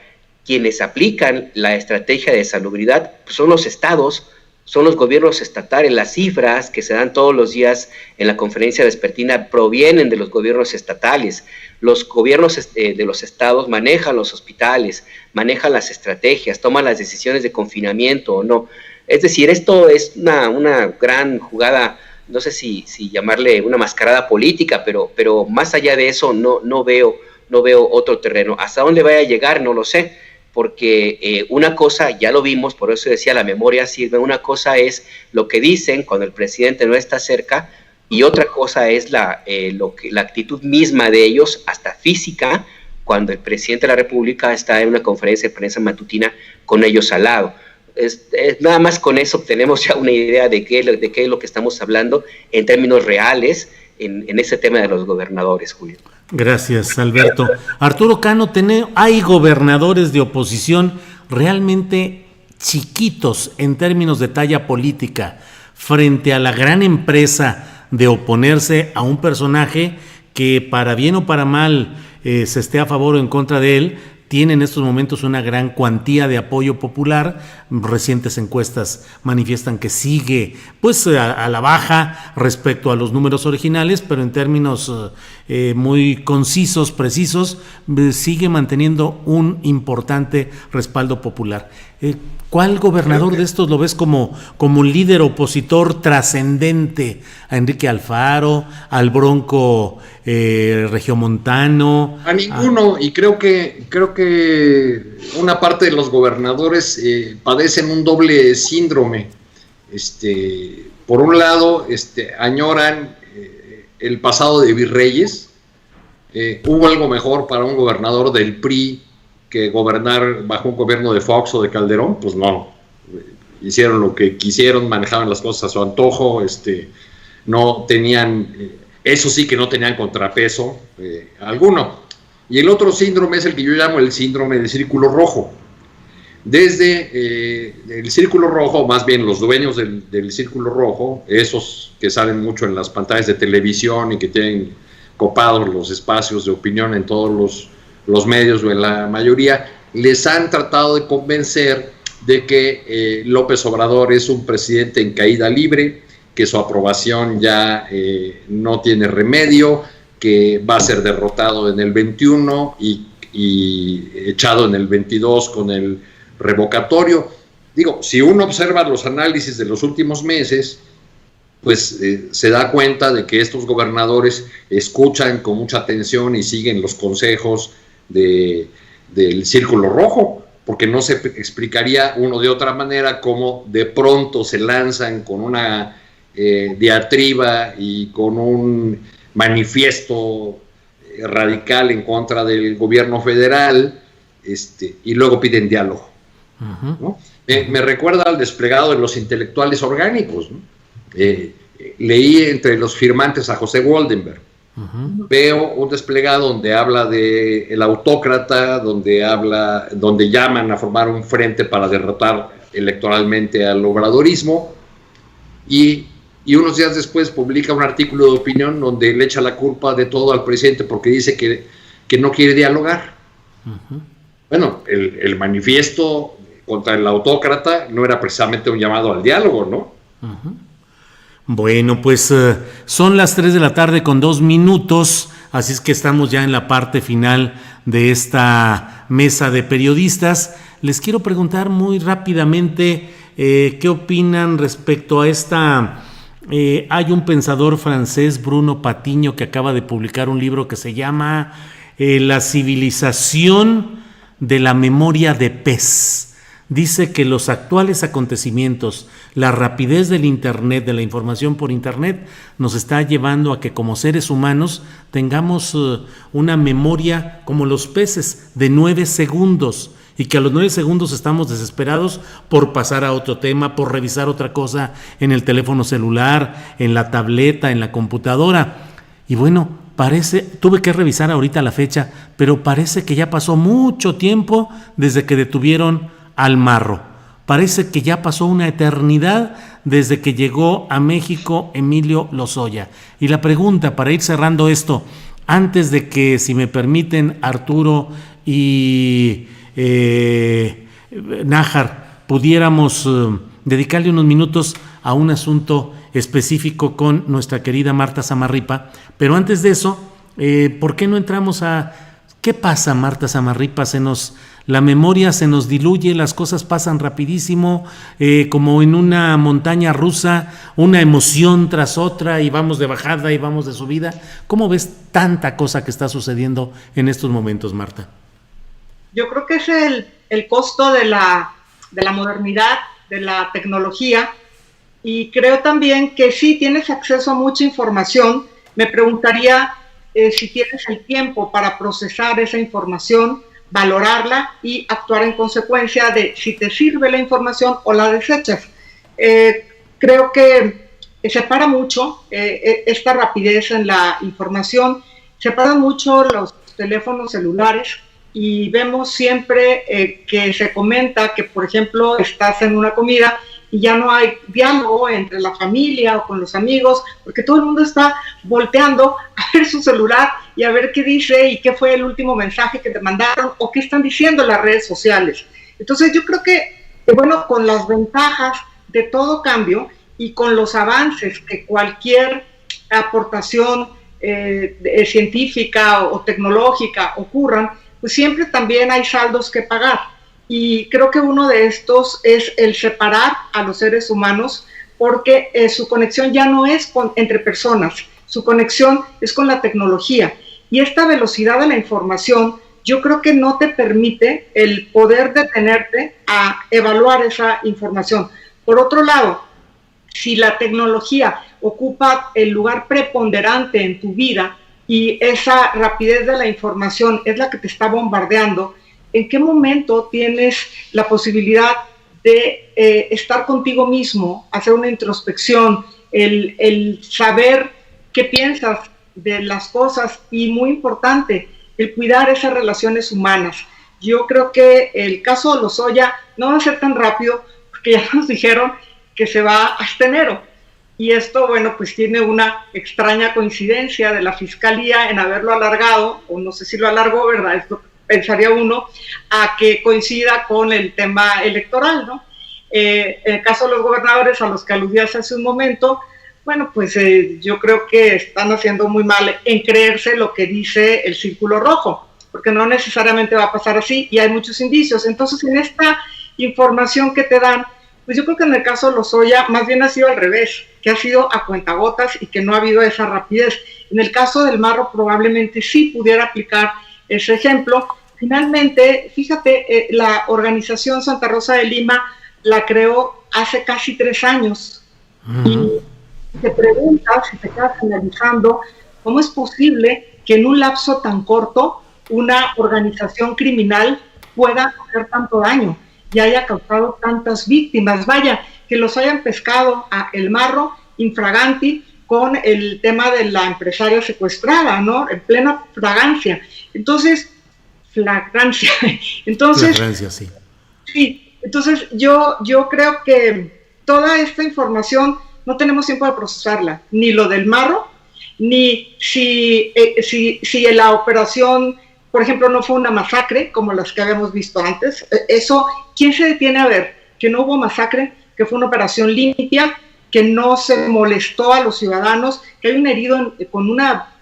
quienes aplican la estrategia de salubridad pues son los estados, son los gobiernos estatales. Las cifras que se dan todos los días en la conferencia vespertina provienen de los gobiernos estatales. Los gobiernos de los estados manejan los hospitales, manejan las estrategias, toman las decisiones de confinamiento o no. Es decir, esto es una gran jugada, no sé si llamarle una mascarada política, pero más allá de eso no veo otro terreno. ¿Hasta dónde vaya a llegar? No lo sé, porque una cosa, ya lo vimos, por eso decía, la memoria sirve. Una cosa es lo que dicen cuando el presidente no está cerca, y otra cosa es la actitud misma de ellos, hasta física, cuando el presidente de la República está en una conferencia de prensa matutina con ellos al lado. Nada más con eso obtenemos ya una idea de qué es lo que estamos hablando en términos reales en ese tema de los gobernadores, Julio. Gracias, Alberto. Arturo Cano, hay gobernadores de oposición realmente chiquitos en términos de talla política frente a la gran empresa de oponerse a un personaje que, para bien o para mal, se esté a favor o en contra de él, tiene en estos momentos una gran cuantía de apoyo popular. Recientes encuestas manifiestan que sigue pues a la baja respecto a los números originales, pero en términos muy concisos, precisos, sigue manteniendo un importante respaldo popular. ¿Cuál gobernador de estos lo ves como un líder opositor trascendente? ¿A Enrique Alfaro, al Bronco regiomontano? A ninguno, y creo que una parte de los gobernadores padecen un doble síndrome. Por un lado, añoran el pasado de virreyes. ¿Hubo algo mejor para un gobernador del PRI que gobernar bajo un gobierno de Fox o de Calderón? Pues no. Hicieron lo que quisieron, manejaban las cosas a su antojo, no tenían, eso sí que no tenían contrapeso alguno. Y el otro síndrome es el que yo llamo el síndrome del círculo rojo. Desde el círculo rojo, más bien los dueños del círculo rojo, esos que salen mucho en las pantallas de televisión y que tienen copados los espacios de opinión en todos los medios o en la mayoría, les han tratado de convencer de que López Obrador es un presidente en caída libre, que su aprobación ya no tiene remedio, que va a ser derrotado en el 21 y echado en el 22 con el revocatorio. Digo, si uno observa los análisis de los últimos meses, pues se da cuenta de que estos gobernadores escuchan con mucha atención y siguen los consejos del círculo rojo, porque no se explicaría uno de otra manera cómo de pronto se lanzan con una diatriba y con un manifiesto radical en contra del gobierno federal, y luego piden diálogo. Uh-huh. ¿No? Me recuerda al desplegado de los intelectuales orgánicos, ¿no? Leí entre los firmantes a José Woldenberg. Uh-huh. Veo un desplegado donde habla de el autócrata, donde llaman a formar un frente para derrotar electoralmente al obradorismo, y unos días después publica un artículo de opinión donde le echa la culpa de todo al presidente porque dice que no quiere dialogar. Uh-huh. Bueno, el manifiesto contra el autócrata no era precisamente un llamado al diálogo, ¿no? Uh-huh. Bueno, pues son las 3:02 p.m, así es que estamos ya en la parte final de esta mesa de periodistas. Les quiero preguntar muy rápidamente qué opinan respecto a esta... hay un pensador francés, Bruno Patiño, que acaba de publicar un libro que se llama La civilización de la memoria de pez. Dice que los actuales acontecimientos, la rapidez del Internet, de la información por Internet, nos está llevando a que como seres humanos tengamos una memoria como los peces de 9 segundos, y que a los 9 segundos estamos desesperados por pasar a otro tema, por revisar otra cosa en el teléfono celular, en la tableta, en la computadora. Y bueno, tuve que revisar ahorita la fecha, pero parece que ya pasó mucho tiempo desde que detuvieron al Marro. Parece que ya pasó una eternidad desde que llegó a México Emilio Lozoya. Y la pregunta, para ir cerrando esto, antes de que, si me permiten, Arturo y Nájar, pudiéramos dedicarle unos minutos a un asunto específico con nuestra querida Marta Samarripa, pero antes de eso, ¿por qué no entramos a qué pasa, Marta Samarripa? La memoria se nos diluye, las cosas pasan rapidísimo, como en una montaña rusa, una emoción tras otra, y vamos de bajada y vamos de subida. ¿Cómo ves tanta cosa que está sucediendo en estos momentos, Marta? Yo creo que es el costo de la modernidad, de la tecnología, y creo también que sí tienes acceso a mucha información. Me preguntaría si tienes el tiempo para procesar esa información, valorarla y actuar en consecuencia de si te sirve la información o la desechas. Creo que separa mucho esta rapidez en la información, separa mucho los teléfonos celulares, y vemos siempre que se comenta que, por ejemplo, estás en una comida y ya no hay diálogo entre la familia o con los amigos, porque todo el mundo está volteando a ver su celular y a ver qué dice y qué fue el último mensaje que te mandaron o qué están diciendo las redes sociales. Entonces yo creo que, bueno, con las ventajas de todo cambio y con los avances que cualquier aportación científica o tecnológica ocurran, pues siempre también hay saldos que pagar. Y creo que uno de estos es el separar a los seres humanos, porque su conexión ya no es entre personas, su conexión es con la tecnología. Y esta velocidad de la información, yo creo que no te permite el poder detenerte a evaluar esa información. Por otro lado, si la tecnología ocupa el lugar preponderante en tu vida y esa rapidez de la información es la que te está bombardeando, ¿en qué momento tienes la posibilidad de estar contigo mismo, hacer una introspección, el saber qué piensas de las cosas y, muy importante, el cuidar esas relaciones humanas? Yo creo que el caso de Lozoya no va a ser tan rápido, porque ya nos dijeron que se va hasta enero. Y esto, bueno, pues tiene una extraña coincidencia de la Fiscalía en haberlo alargado, o no sé si lo alargó, ¿verdad? Esto pensaría uno, a que coincida con el tema electoral, ¿no? En el caso de los gobernadores a los que aludías hace un momento, bueno, pues yo creo que están haciendo muy mal en creerse lo que dice el Círculo Rojo, porque no necesariamente va a pasar así y hay muchos indicios. Entonces, en esta información que te dan, pues yo creo que en el caso de Lozoya más bien ha sido al revés, que ha sido a cuentagotas y que no ha habido esa rapidez. En el caso del Marro probablemente sí pudiera aplicar ese ejemplo. Finalmente, fíjate, la organización Santa Rosa de Lima la creó hace casi 3 años. Y te preguntas, si te quedas analizando, ¿cómo es posible que en un lapso tan corto una organización criminal pueda hacer tanto daño y haya causado tantas víctimas? Vaya, que los hayan pescado a El Marro infraganti con el tema de la empresaria secuestrada, ¿no? En plena flagrancia. Entonces, sí. Sí, entonces yo creo que toda esta información no tenemos tiempo de procesarla, ni lo del Marro, ni si la operación, por ejemplo, no fue una masacre como las que habíamos visto antes. Eso, ¿quién se detiene a ver que no hubo masacre, que fue una operación limpia, que no se molestó a los ciudadanos, que hay un herido con una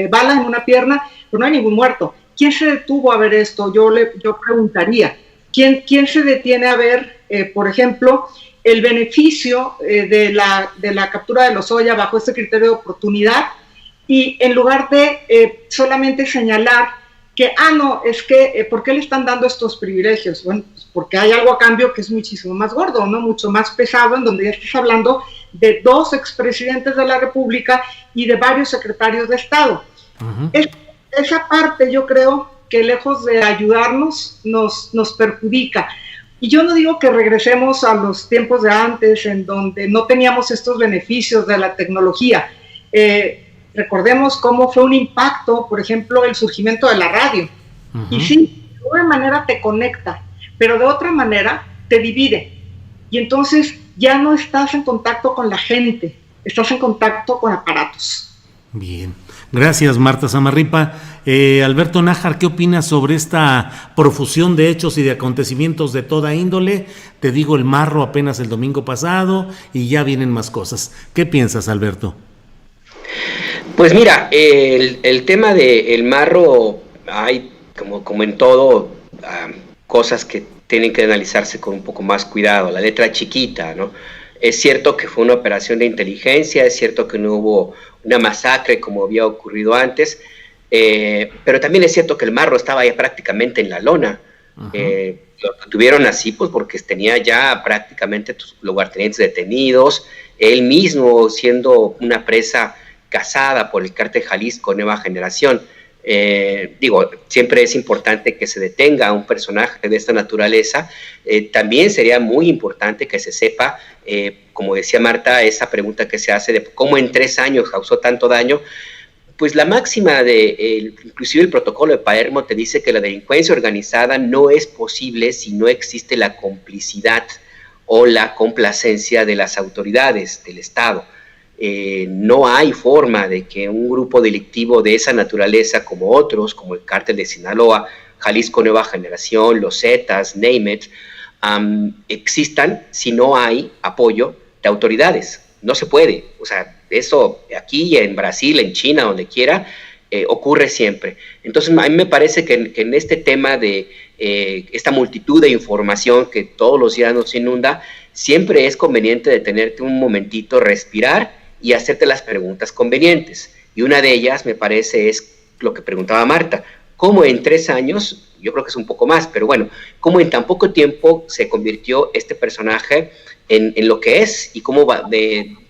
bala en una pierna, pero no hay ningún muerto? ¿Quién se detuvo a ver esto? Yo preguntaría. ¿Quién se detiene a ver, por ejemplo, el beneficio de la captura de Lozoya bajo este criterio de oportunidad? Y en lugar de solamente señalar que, no, es que, ¿por qué le están dando estos privilegios? Bueno, pues porque hay algo a cambio que es muchísimo más gordo, ¿no? Mucho más pesado, en donde ya estás hablando de 2 expresidentes de la República y de varios secretarios de Estado. Esa parte, yo creo que lejos de ayudarnos, nos perjudica. Y yo no digo que regresemos a los tiempos de antes, en donde no teníamos estos beneficios de la tecnología. Recordemos cómo fue un impacto, por ejemplo, el surgimiento de la radio. Y sí, de una manera te conecta, pero de otra manera te divide. Y entonces ya no estás en contacto con la gente, estás en contacto con aparatos. Bien, gracias Marta Zamarripa. Alberto Nájar, ¿qué opinas sobre esta profusión de hechos y de acontecimientos de toda índole? Te digo, el Marro apenas el domingo pasado y ya vienen más cosas. ¿Qué piensas, Alberto? Pues mira, el tema del Marro, hay como en todo, cosas que tienen que analizarse con un poco más cuidado, la letra chiquita, ¿no? Es cierto que fue una operación de inteligencia, es cierto que no hubo una masacre como había ocurrido antes, pero también es cierto que el Marro estaba ya prácticamente en la lona. Lo tuvieron así pues porque tenía ya prácticamente sus lugartenientes detenidos, él mismo siendo una presa cazada por el Cártel Jalisco Nueva Generación. Siempre es importante que se detenga a un personaje de esta naturaleza. También sería muy importante que se sepa, como decía Marta, esa pregunta que se hace de cómo en 3 años causó tanto daño. Pues la máxima inclusive el protocolo de Palermo te dice que la delincuencia organizada no es posible si no existe la complicidad o la complacencia de las autoridades del Estado. No hay forma de que un grupo delictivo de esa naturaleza, como otros, como el Cártel de Sinaloa, Jalisco Nueva Generación, los Zetas, name it, existan si no hay apoyo de autoridades. No se puede. O sea, eso aquí, en Brasil, en China, donde quiera, ocurre siempre. Entonces, a mí me parece que en este tema de esta multitud de información que todos los días nos inunda, siempre es conveniente detenerte un momentito, respirar y hacerte las preguntas convenientes. Y una de ellas, me parece, es lo que preguntaba Marta. ¿Cómo en 3 años, yo creo que es un poco más, pero bueno, cómo en tan poco tiempo se convirtió este personaje en lo que es y cómo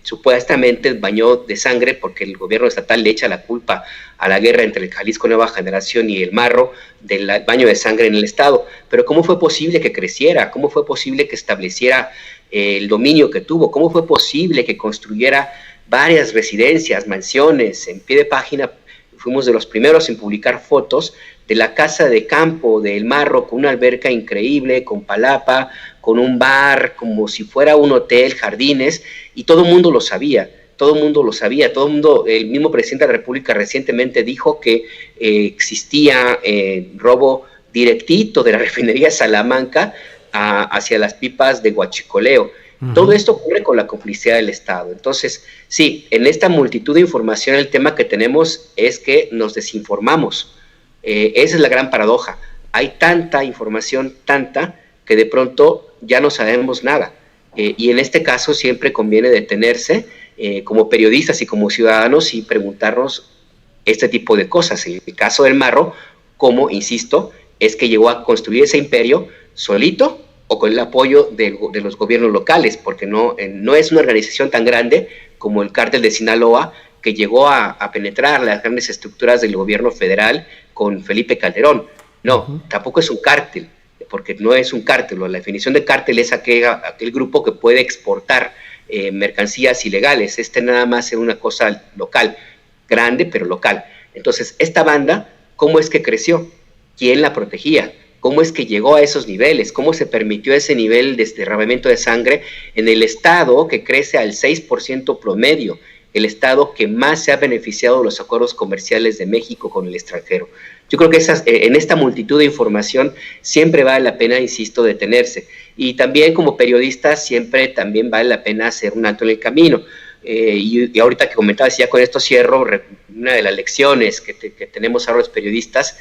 supuestamente bañó de sangre, porque el gobierno estatal le echa la culpa a la guerra entre el Jalisco Nueva Generación y el Marro del baño de sangre en el Estado? Pero ¿cómo fue posible que creciera? ¿Cómo fue posible que estableciera el dominio que tuvo? ¿Cómo fue posible que construyera varias residencias, mansiones? En pie de página fuimos de los primeros en publicar fotos de la casa de campo del Marro, con una alberca increíble, con palapa, con un bar, como si fuera un hotel, jardines, y todo el mundo lo sabía, el mismo presidente de la República recientemente dijo que existía robo directito de la refinería Salamanca hacia las pipas de Huachicoleo. Todo esto ocurre con la complicidad del Estado. Entonces, sí, en esta multitud de información el tema que tenemos es que nos desinformamos. Esa es la gran paradoja. Hay tanta información, que de pronto ya no sabemos nada. Y en este caso siempre conviene detenerse como periodistas y como ciudadanos y preguntarnos este tipo de cosas. En el caso del Marro, como, insisto, es que llegó a construir ese imperio solito o con el apoyo de los gobiernos locales, porque no es una organización tan grande como el Cártel de Sinaloa, que llegó a penetrar las grandes estructuras del gobierno federal con Felipe Calderón. No, tampoco es un cártel, porque no es un cártel. La definición de cártel es aquel grupo que puede exportar mercancías ilegales. Nada más es una cosa local, grande pero local. Entonces, esta banda, ¿cómo es que creció? ¿Quién la protegía? ¿Cómo es que llegó a esos niveles? ¿Cómo se permitió ese nivel de derramamiento de sangre en el estado que crece al 6% promedio, el estado que más se ha beneficiado de los acuerdos comerciales de México con el extranjero? Yo creo que en esta multitud de información siempre vale la pena, insisto, detenerse. Y también como periodista siempre también vale la pena hacer un alto en el camino. Y ahorita que comentabas, ya con esto cierro, una de las lecciones que tenemos ahora los periodistas,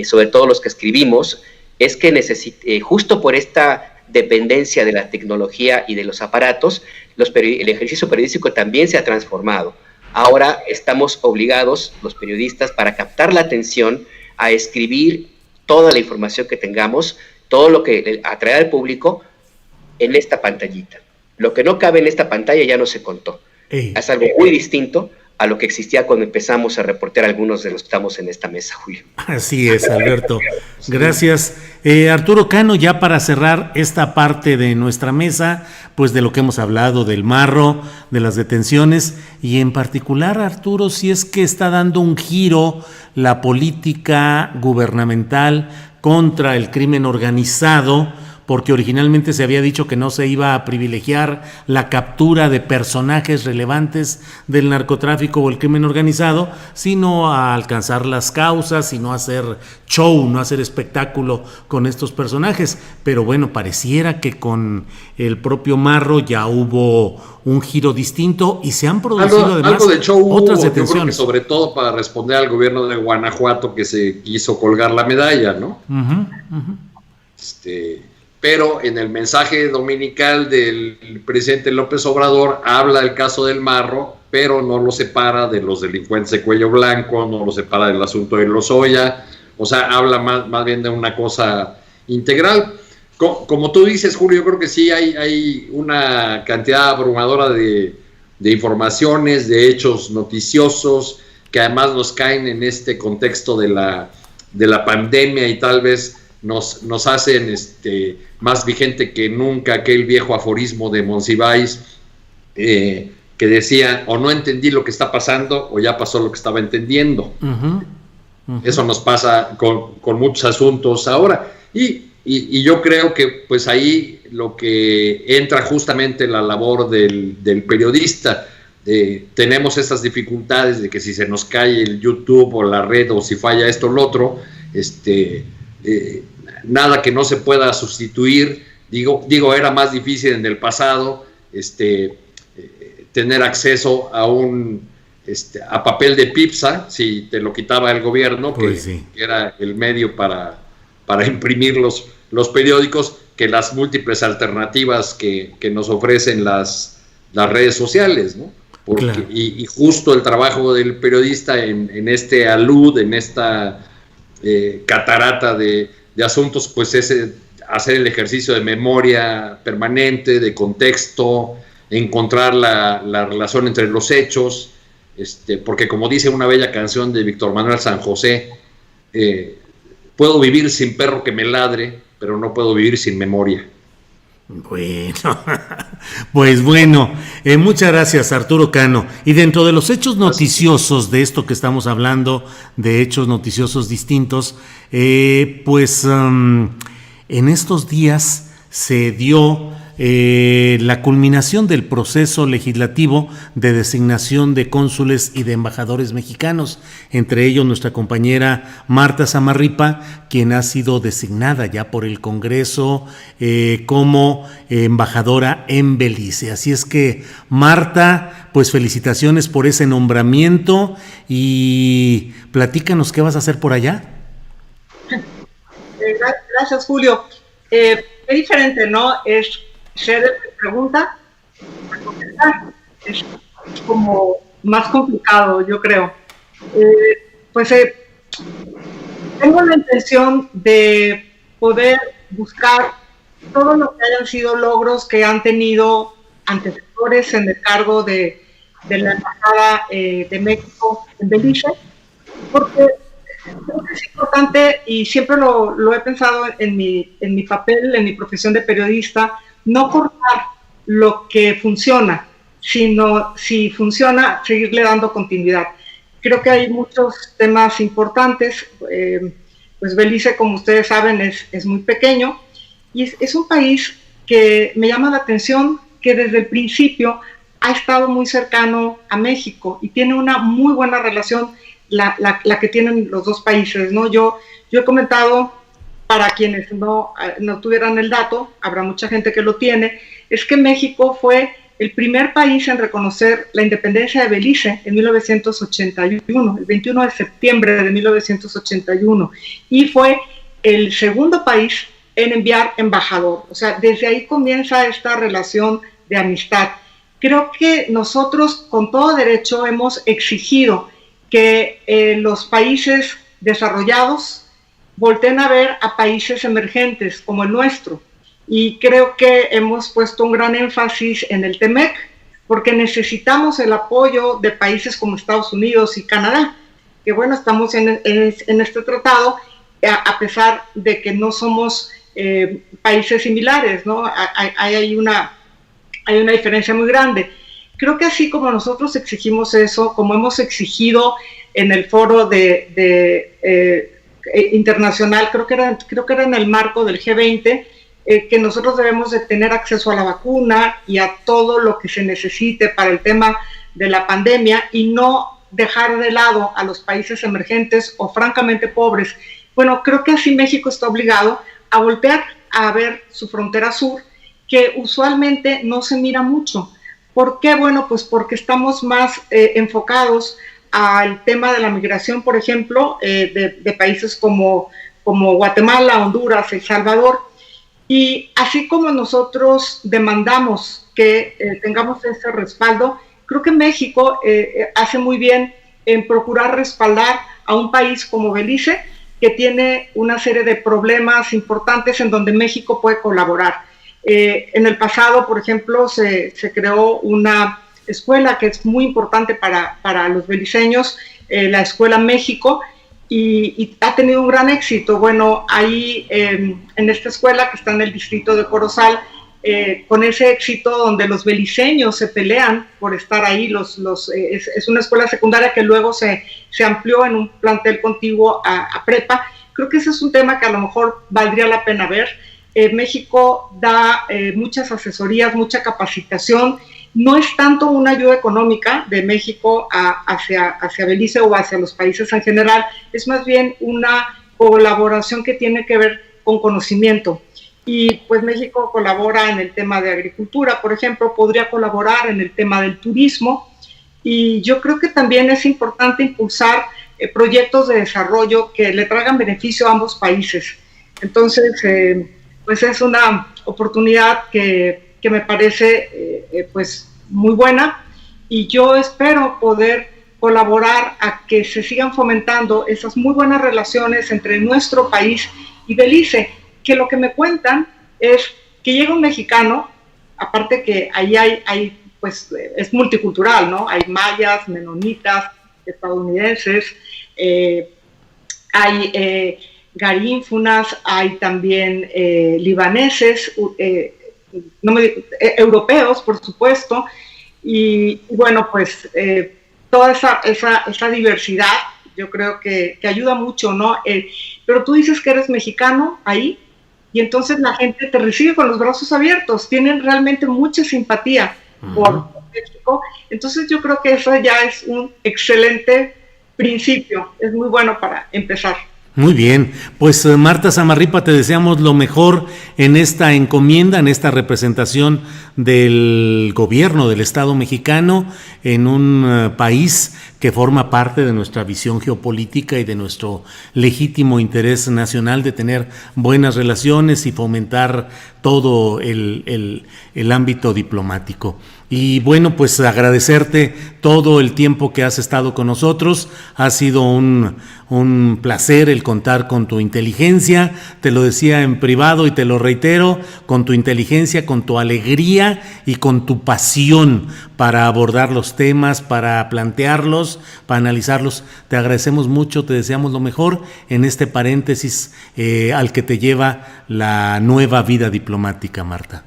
sobre todo los que escribimos, es que justo por esta dependencia de la tecnología y de los aparatos, el ejercicio periodístico también se ha transformado. Ahora estamos obligados, los periodistas, para captar la atención, a escribir toda la información que tengamos, todo lo que atrae al público en esta pantallita. Lo que no cabe en esta pantalla ya no se contó. Es algo muy distinto a lo que existía cuando empezamos a reportear algunos de los que estamos en esta mesa, Julio. Así es, Alberto. Gracias. Arturo Cano, ya para cerrar esta parte de nuestra mesa, pues de lo que hemos hablado, del marro, de las detenciones, y en particular, Arturo, si es que está dando un giro la política gubernamental contra el crimen organizado, porque originalmente se había dicho que no se iba a privilegiar la captura de personajes relevantes del narcotráfico o el crimen organizado, sino a alcanzar las causas, sino a hacer show, no hacer espectáculo con estos personajes. Pero bueno, pareciera que con el propio Marro ya hubo un giro distinto y se han producido además algo de show otras detenciones. detenciones. Yo creo que sobre todo para responder al gobierno de Guanajuato, que se quiso colgar la medalla, ¿no? Pero en el mensaje dominical del presidente López Obrador habla el caso del Marro, pero no lo separa de los delincuentes de cuello blanco, no lo separa del asunto de Lozoya, o sea, habla más bien de una cosa integral. Como tú dices, Julio, yo creo que sí hay una cantidad abrumadora de informaciones, de hechos noticiosos, que además nos caen en este contexto de la pandemia y tal vez nos hacen más vigente que nunca aquel viejo aforismo de Monsiváis que decía: o no entendí lo que está pasando o ya pasó lo que estaba entendiendo. Eso nos pasa con muchos asuntos ahora y yo creo que pues ahí lo que entra justamente la labor del periodista. Tenemos estas dificultades de que si se nos cae el YouTube o la red o si falla esto o lo otro, nada que no se pueda sustituir. Digo, era más difícil en el pasado tener acceso a papel de pipsa, si te lo quitaba el gobierno, pues que era el medio para imprimir los periódicos, que las múltiples alternativas que nos ofrecen las redes sociales, ¿no? Claro. Y justo el trabajo del periodista en este alud, en esta catarata de asuntos, pues es hacer el ejercicio de memoria permanente, de contexto, encontrar la relación entre los hechos, porque como dice una bella canción de Víctor Manuel San José, puedo vivir sin perro que me ladre, pero no puedo vivir sin memoria. Bueno, pues bueno, muchas gracias, Arturo Cano. Y dentro de los hechos noticiosos de esto que estamos hablando, de hechos noticiosos distintos, pues en estos días se dio la culminación del proceso legislativo de designación de cónsules y de embajadores mexicanos, entre ellos nuestra compañera Marta Samarripa, quien ha sido designada ya por el Congreso como embajadora en Belice. Así es que, Marta, pues felicitaciones por ese nombramiento y platícanos qué vas a hacer por allá. Gracias, Julio. Es diferente, ¿no? Es ser pregunta, es como más complicado, yo creo. Tengo la intención de poder buscar todo lo que hayan sido logros que han tenido antecesores en el cargo de la Embajada de México en Belice, porque creo que es importante, y siempre lo he pensado en mi papel, en mi profesión de periodista, no cortar lo que funciona, sino si funciona, seguirle dando continuidad. Creo que hay muchos temas importantes. Pues Belice, como ustedes saben, es muy pequeño y es un país que me llama la atención, que desde el principio ha estado muy cercano a México y tiene una muy buena relación, la que tienen los dos países, ¿no? Yo he comentado, para quienes no tuvieran el dato, habrá mucha gente que lo tiene, es que México fue el primer país en reconocer la independencia de Belice en 1981, el 21 de septiembre de 1981, y fue el segundo país en enviar embajador. O sea, desde ahí comienza esta relación de amistad. Creo que nosotros, con todo derecho, hemos exigido que los países desarrollados volteen a ver a países emergentes como el nuestro, y creo que hemos puesto un gran énfasis en el TEMEC, porque necesitamos el apoyo de países como Estados Unidos y Canadá, que bueno, estamos en este tratado, a pesar de que no somos países similares, ¿no? Hay una diferencia muy grande. Creo que así como nosotros exigimos eso, como hemos exigido en el foro internacional, creo que era en el marco del G20, que nosotros debemos de tener acceso a la vacuna y a todo lo que se necesite para el tema de la pandemia y no dejar de lado a los países emergentes o francamente pobres. Bueno, creo que así México está obligado a voltear a ver su frontera sur, que usualmente no se mira mucho. ¿Por qué? Bueno, pues porque estamos más enfocados al tema de la migración, por ejemplo, de países como Guatemala, Honduras, El Salvador. Y así como nosotros demandamos que tengamos ese respaldo, creo que México hace muy bien en procurar respaldar a un país como Belice, que tiene una serie de problemas importantes en donde México puede colaborar. En el pasado, por ejemplo, se creó una escuela que es muy importante para los beliceños, la Escuela México, y ha tenido un gran éxito. Bueno, ahí en esta escuela que está en el distrito de Corozal, con ese éxito donde los beliceños se pelean por estar ahí, es una escuela secundaria que luego se amplió en un plantel contiguo a prepa. Creo que ese es un tema que a lo mejor valdría la pena ver. México da muchas asesorías, mucha capacitación. No es tanto una ayuda económica de México hacia Belice o hacia los países en general, es más bien una colaboración que tiene que ver con conocimiento. Y pues México colabora en el tema de agricultura, por ejemplo, podría colaborar en el tema del turismo, y yo creo que también es importante impulsar proyectos de desarrollo que le traigan beneficio a ambos países. Entonces, pues es una oportunidad que me parece pues muy buena, y yo espero poder colaborar a que se sigan fomentando esas muy buenas relaciones entre nuestro país y Belice, que lo que me cuentan es que llega un mexicano, aparte que ahí hay pues es multicultural, ¿no? Hay mayas, menonitas, estadounidenses, hay garínfunas, hay también libaneses, europeos, por supuesto, y bueno, pues toda esa diversidad yo creo que ayuda mucho, ¿no? Pero tú dices que eres mexicano ahí, y entonces la gente te recibe con los brazos abiertos, tienen realmente mucha simpatía por México. Entonces yo creo que eso ya es un excelente principio, es muy bueno para empezar. Muy bien, pues Marta Zamarripa, te deseamos lo mejor en esta encomienda, en esta representación del gobierno del Estado mexicano en un país que forma parte de nuestra visión geopolítica y de nuestro legítimo interés nacional de tener buenas relaciones y fomentar todo el ámbito diplomático. Y bueno, pues agradecerte todo el tiempo que has estado con nosotros. Ha sido un placer el contar con tu inteligencia, te lo decía en privado y te lo reitero, con tu inteligencia, con tu alegría y con tu pasión para abordar los temas, para plantearlos, para analizarlos. Te agradecemos mucho, te deseamos lo mejor en este paréntesis al que te lleva la nueva vida diplomática, Marta.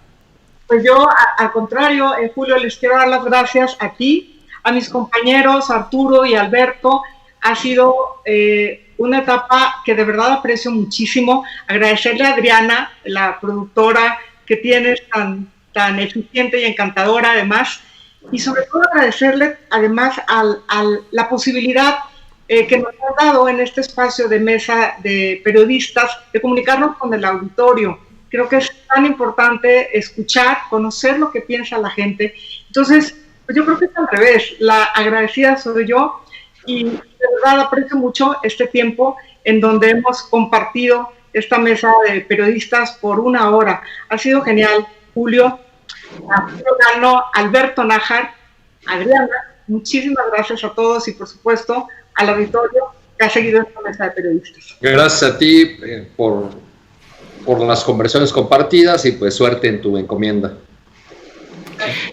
Pues yo, al contrario, Julio, les quiero dar las gracias a ti, a mis compañeros Arturo y Alberto. Ha sido una etapa que de verdad aprecio muchísimo. Agradecerle a Adriana, la productora que tienes tan eficiente y encantadora además, y sobre todo agradecerle además a la posibilidad que nos ha dado en este espacio de mesa de periodistas de comunicarnos con el auditorio. Creo que es tan importante escuchar, conocer lo que piensa la gente. Entonces, pues yo creo que es al revés. La agradecida soy yo, y de verdad aprecio mucho este tiempo en donde hemos compartido esta mesa de periodistas por una hora. Ha sido genial, Julio, Alberto Nájar, Adriana. Muchísimas gracias a todos y por supuesto al auditorio que ha seguido esta mesa de periodistas. Gracias a ti por las conversaciones compartidas y pues suerte en tu encomienda.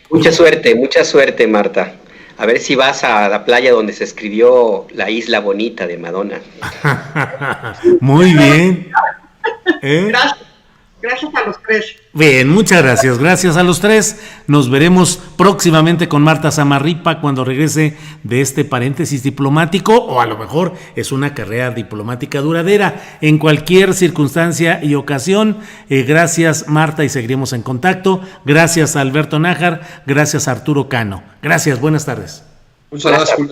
Mucha suerte, Marta. A ver si vas a la playa donde se escribió La Isla Bonita de Madonna. Muy bien. Gracias a los tres. Bien, muchas gracias. Gracias a los tres. Nos veremos próximamente con Marta Zamarripa cuando regrese de este paréntesis diplomático, o a lo mejor es una carrera diplomática duradera. En cualquier circunstancia y ocasión, gracias Marta y seguiremos en contacto. Gracias a Alberto Nájar, gracias a Arturo Cano. Gracias, buenas tardes. Muchas gracias, Julio.